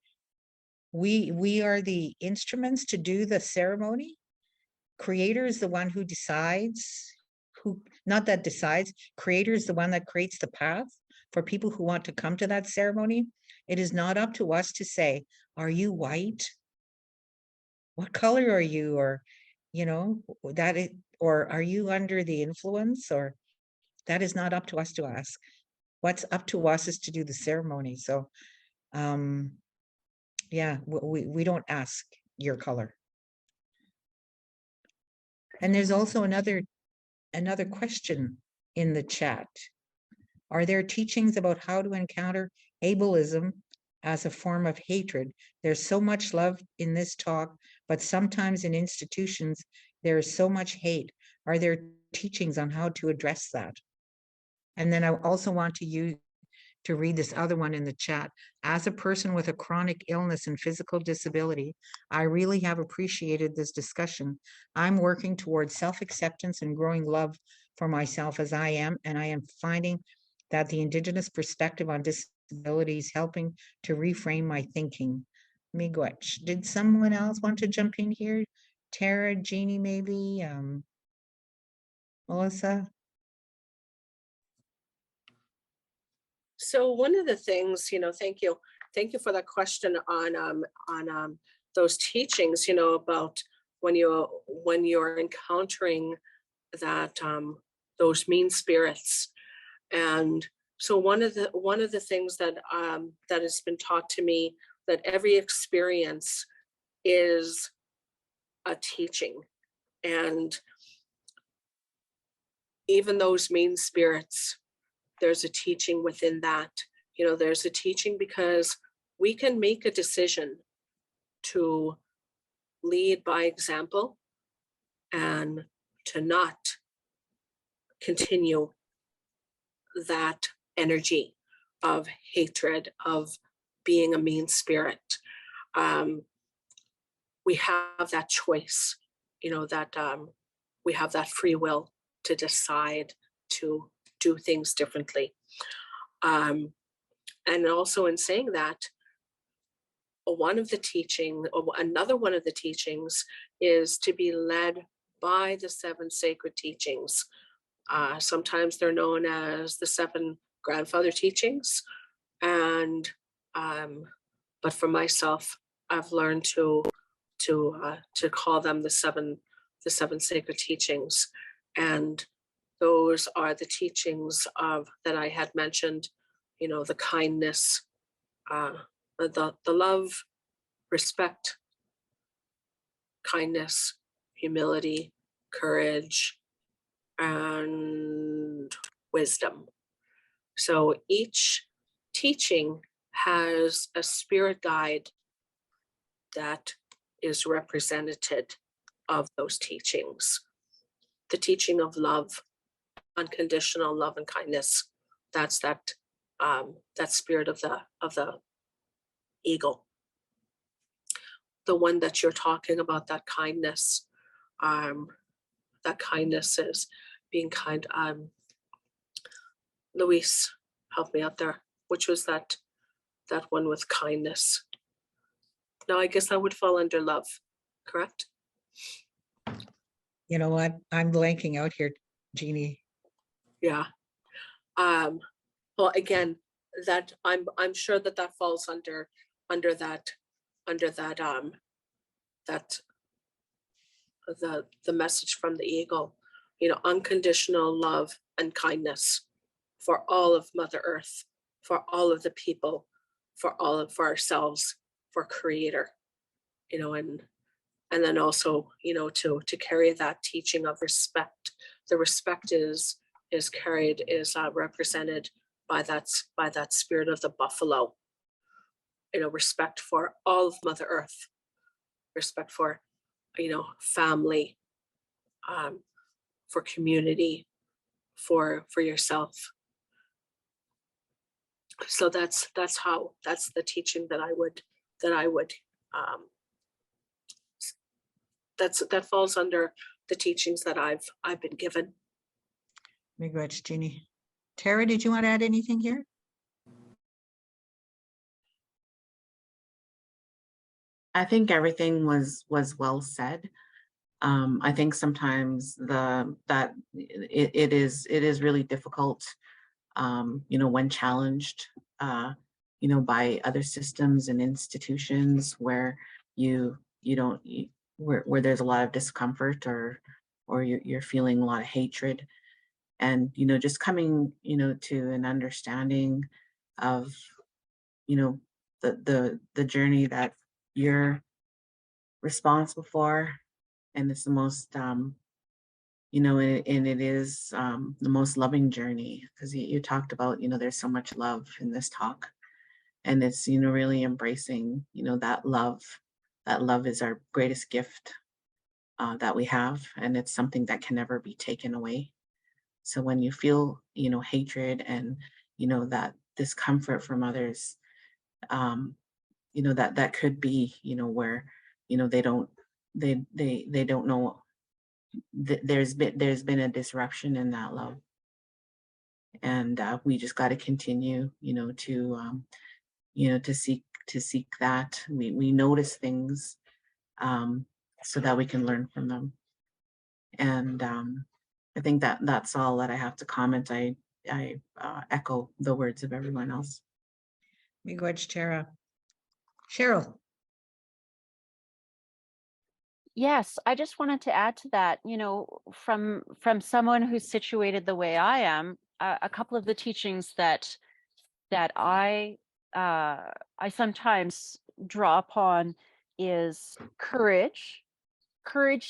We are the instruments to do the ceremony. Creator is the one who decides, creator is the one that creates the path for people who want to come to that ceremony. It is not up to us to say, are you white? What color are you? Or, or are you under the influence? Or that is not up to us to ask. What's up to us is to do the ceremony. So, yeah, we don't ask your color. And there's also another question in the chat. Are there teachings about how to encounter ableism as a form of hatred? There's so much love in this talk, but sometimes in institutions, there is so much hate. Are there teachings on how to address that? And then I also want to read this other one in the chat. As a person with a chronic illness and physical disability, I really have appreciated this discussion. I'm working towards self-acceptance and growing love for myself as I am, and I am finding that the Indigenous perspective on disability is helping to reframe my thinking. Miigwech. Did someone else want to jump in here? Tara, Jeannie, maybe? Melissa?
So one of the things, thank you for that question on those teachings, about when you're encountering that those mean spirits. And so one of the things that has been taught to me, that every experience is a teaching, and even those mean spirits, there's a teaching within that. There's a teaching because we can make a decision to lead by example and to not continue that energy of hatred, of being a mean spirit. We have that choice, that we have that free will to decide to do things differently. And also in saying that, another one of the teachings is to be led by the 7 sacred teachings. Sometimes they're known as the 7 grandfather teachings. And but for myself, I've learned to call them the seven sacred teachings. And those are the teachings that I had mentioned, the kindness, the love, respect, kindness, humility, courage, and wisdom. So each teaching has a spirit guide that is representative of those teachings. The teaching of love, unconditional love and kindness, that's that spirit of the eagle. The one that you're talking about, that kindness is being kind. Luis, help me out there. Which was that one with kindness? No, I guess that would fall under love, correct?
You know what? I'm blanking out here, Jeannie.
Yeah. Well, again, that I'm sure that falls under that the message from the eagle, unconditional love and kindness for all of Mother Earth, for all of the people, for ourselves, for Creator, and then also, to carry that teaching of respect. The respect is represented by that spirit of the buffalo. Respect for all of Mother Earth, respect for, family, for community, for yourself. So that's the teaching that I would that falls under the teachings that I've been given.
Regrets, Jeannie. Tara, did you want to add anything here?
I think everything was well said. I think sometimes it is really difficult, when challenged, by other systems and institutions where where there's a lot of discomfort or you're feeling a lot of hatred, and just coming to an understanding of the journey that you're responsible for, and it's the most and it is the most loving journey, because you talked about there's so much love in this talk, and it's really embracing that love. That love is our greatest gift that we have, and it's something that can never be taken away. So when you feel hatred and that discomfort from others, that could be where they don't know. There's been a disruption in that love, and we just got to continue to seek that. We notice things so that we can learn from them. And I think that's all that I have to comment. I echo the words of everyone else.
Regrets, Tara. Cheryl.
Yes, I just wanted to add to that, from someone who's situated the way I am, a couple of the teachings that I sometimes draw upon is courage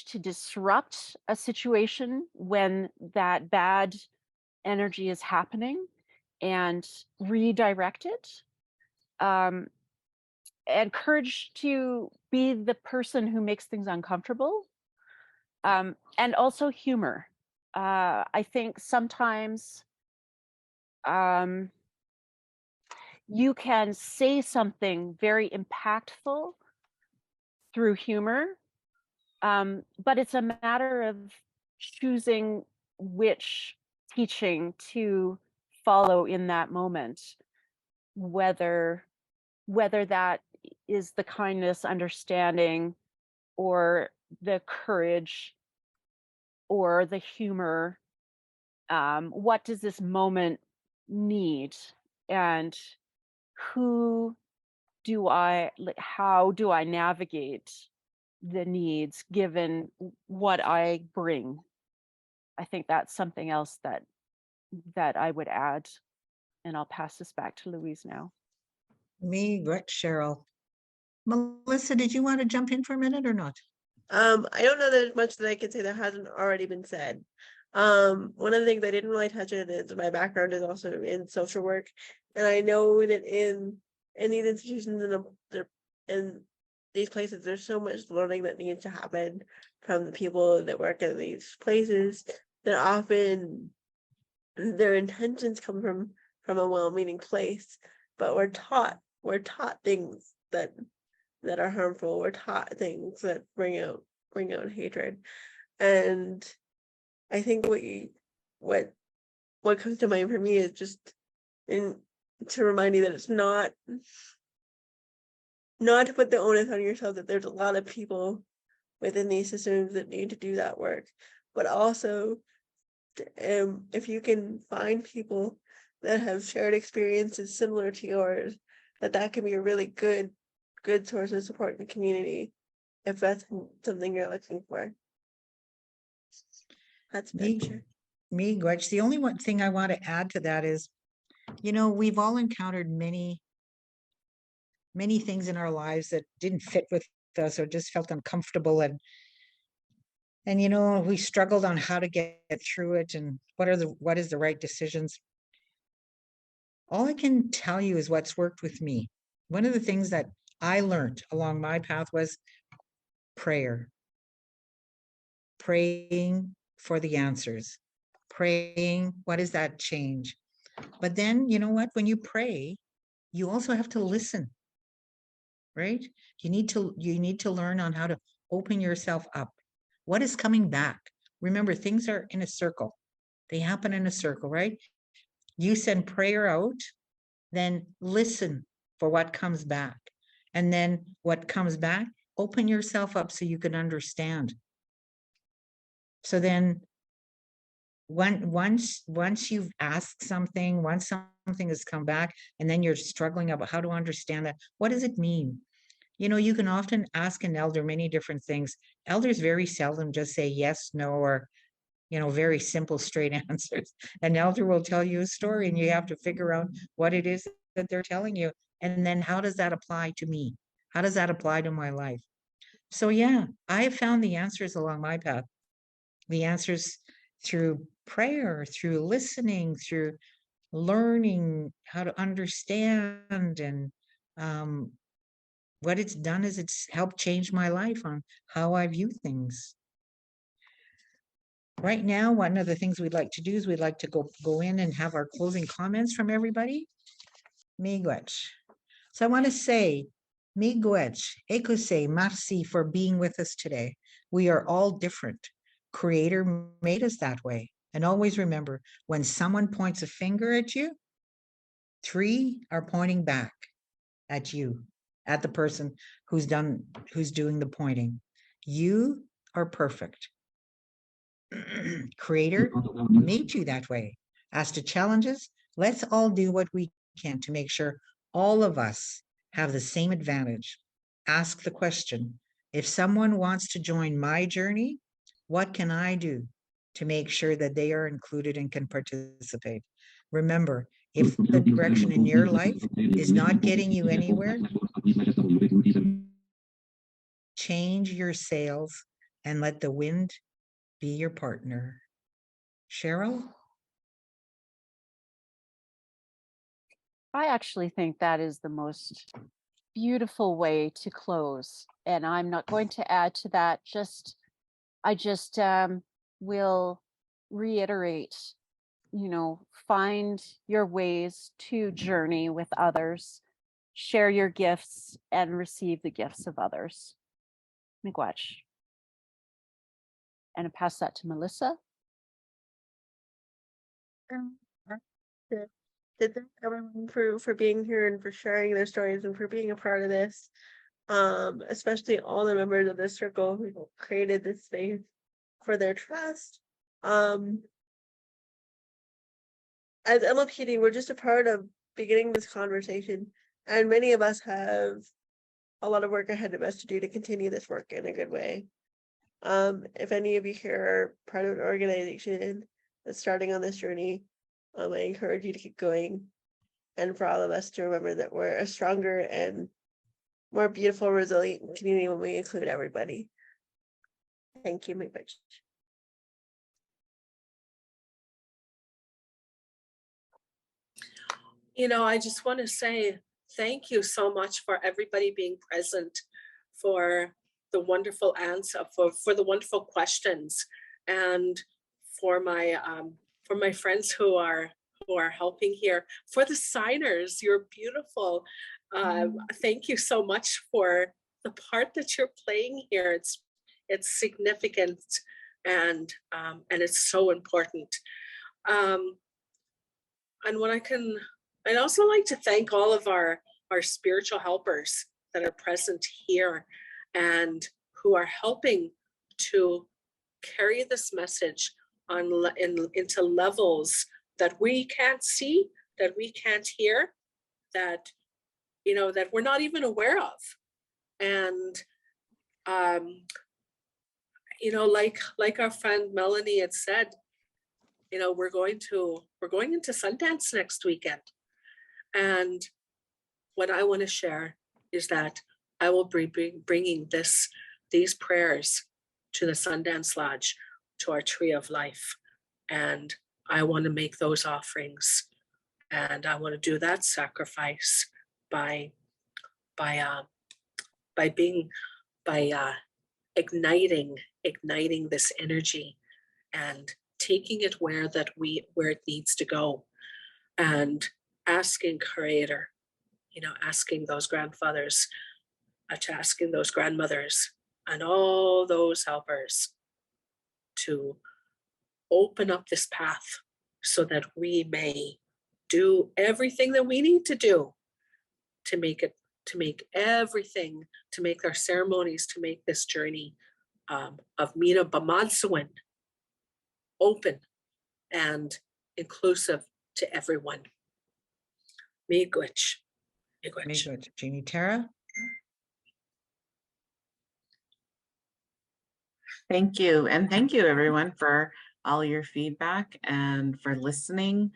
to disrupt a situation when that bad energy is happening and redirect it. and courage to be the person who makes things uncomfortable, and also humor. I think sometimes you can say something very impactful through humor, but it's a matter of choosing which teaching to follow in that moment, whether that is the kindness, understanding, or the courage, or the humor. What does this moment need, and how do I navigate the needs given what I bring? I think that's something else that I would add, and I'll pass this back to Louise now.
Me, great, Cheryl. Melissa, did you want to jump in for a minute or not?
I don't know there's much that I can say that hasn't already been said. One of the things I didn't really touch on is my background is also in social work, and I know that in these institutions in these places, there's so much learning that needs to happen from the people that work in these places, that often their intentions come from a well-meaning place, but we're taught things that are harmful. We're taught things that bring out hatred. And I think what comes to mind for me is just to remind you that it's not to put the onus on yourself, that there's a lot of people within these systems that need to do that work, but also if you can find people that have shared experiences similar to yours, that can be a really good source of support in the community, if that's something you're looking for. That's
me, Gretch. The only one thing I want to add to that is, we've all encountered many things in our lives that didn't fit with us or just felt uncomfortable, and we struggled on how to get through it and what is the right decisions. All I can tell you is what's worked with me. One of the things that I learned along my path was prayer. Praying for the answers. Praying, what is that change? But then, you know what? When you pray, you also have to listen, right? You need to learn on how to open yourself up. What is coming back? Remember, things are in a circle. They happen in a circle, right? You send prayer out, then listen for what comes back. And then what comes back, open yourself up so you can understand. So then once you've asked something, once something has come back, and then you're struggling about how to understand that, what does it mean? You can often ask an elder many different things. Elders very seldom just say yes, no, or very simple, straight answers. An elder will tell you a story, and you have to figure out what it is that they're telling you. And then how does that apply to me? How does that apply to my life? So yeah, I have found the answers along my path. The answers through prayer, through listening, through learning how to understand. And what it's done is it's helped change my life on how I view things. Right now, one of the things we'd like to do is we'd like to go in and have our closing comments from everybody. Miigwech. So I want to say, Miigwech, ekose, merci for being with us today. We are all different. Creator made us that way. And always remember, when someone points a finger at you, 3 are pointing back at you, at the person who's doing the pointing. You are perfect. Creator made you that way. As to challenges, let's all do what we can to make sure all of us have the same advantage. Ask the question, if someone wants to join my journey, what can I do to make sure that they are included and can participate? Remember, if the direction in your life is not getting you anywhere, change your sails and let the wind be your partner. Cheryl?
I actually think that is the most beautiful way to close. And I'm not going to add to that. I just will reiterate, find your ways to journey with others, share your gifts, and receive the gifts of others. Miigwech. And I pass that to Melissa.
Thank everyone for being here and for sharing their stories and for being a part of this. Especially all the members of this circle who created this space for their trust. As MLPD, we're just a part of beginning this conversation, and many of us have a lot of work ahead of us to do to continue this work in a good way. If any of you here are part of an organization that's starting on this journey, I encourage you to keep going, and for all of us to remember that we're a stronger and more beautiful, resilient community when we include everybody. Thank you, Miigwech.
I just want to say thank you so much for everybody being present, for the wonderful answer, for the wonderful questions, and for my friends who are helping here, for the signers. You're beautiful. Thank you so much for the part that you're playing here. It's significant, and it's so important. And I'd also like to thank all of our spiritual helpers that are present here and who are helping to carry this message into levels that we can't see, that we can't hear, that that we're not even aware of. And like our friend Melanie had said, we're going into Sundance next weekend. And what I want to share is that I will be bringing these prayers to the Sundance Lodge, to our Tree of Life. And I want to make those offerings. And I want to do that sacrifice by igniting this energy and taking it where it needs to go, and asking Creator, asking those grandfathers, asking those grandmothers, and all those helpers to open up this path so that we may do everything that we need to do to make our ceremonies, to make this journey of Mino-bimaadiziwin open and inclusive to everyone. Miigwech.
Miigwech. Jeannie Tara.
Thank you. And thank you everyone for all your feedback and for listening.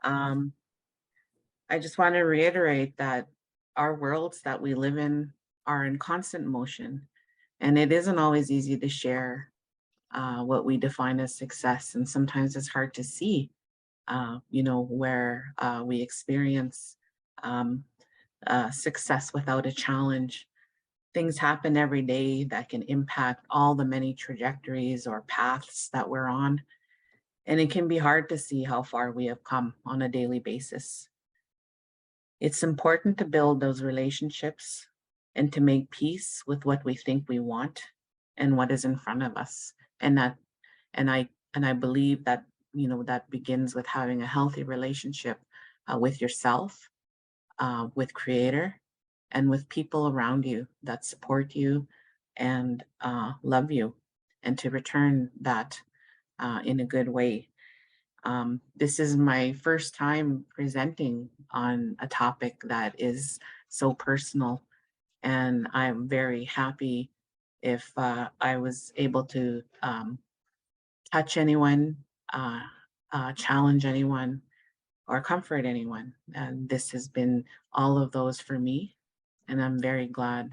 I just want to reiterate that our worlds that we live in are in constant motion, and it isn't always easy to share what we define as success. And sometimes it's hard to see, where we experience success without a challenge. Things happen every day that can impact all the many trajectories or paths that we're on. And it can be hard to see how far we have come on a daily basis. It's important to build those relationships and to make peace with what we think we want and what is in front of us. And I believe that, that begins with having a healthy relationship with yourself, with Creator, and with people around you that support you and love you, and to return that in a good way. This is my first time presenting on a topic that is so personal, and I'm very happy if I was able to touch anyone, challenge anyone, or comfort anyone. And this has been all of those for me. And I'm very glad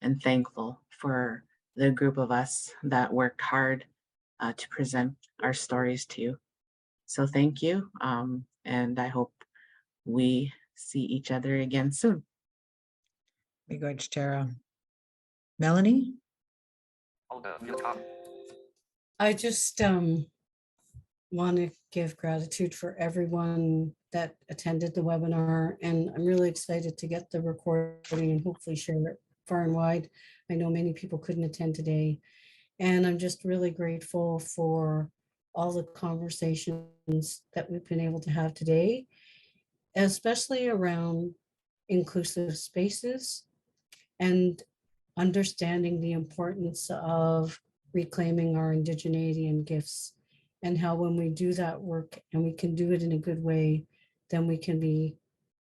and thankful for the group of us that worked hard to present our stories to you. So thank you. And I hope we see each other again soon.
Miigwech, Tara. Melanie?
I just want to give gratitude for everyone that attended the webinar, and I'm really excited to get the recording and hopefully share it far and wide. I know many people couldn't attend today, and I'm just really grateful for all the conversations that we've been able to have today, especially around inclusive spaces and understanding the importance of reclaiming our indigeneity and gifts, and how when we do that work and we can do it in a good way, then we can be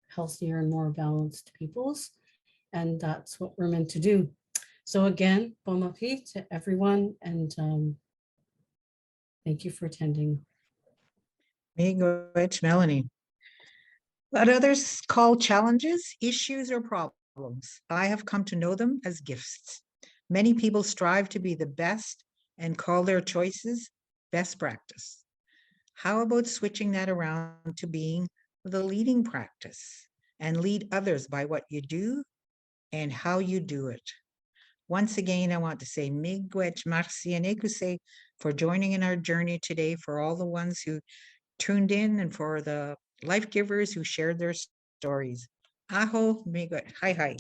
healthier and more balanced peoples. And that's what we're meant to do. So again, bon appetit to everyone, and thank you for attending.
Miigwech, Melanie. What others call challenges, issues, or problems, I have come to know them as gifts. Many people strive to be the best and call their choices best practice. How about switching that around to being the leading practice and lead others by what you do and how you do it? Once again, I want to say miigwech, merci, and ekuse for joining in our journey today, for all the ones who tuned in and for the life givers who shared their stories. Aho, miigwech, hi, hi.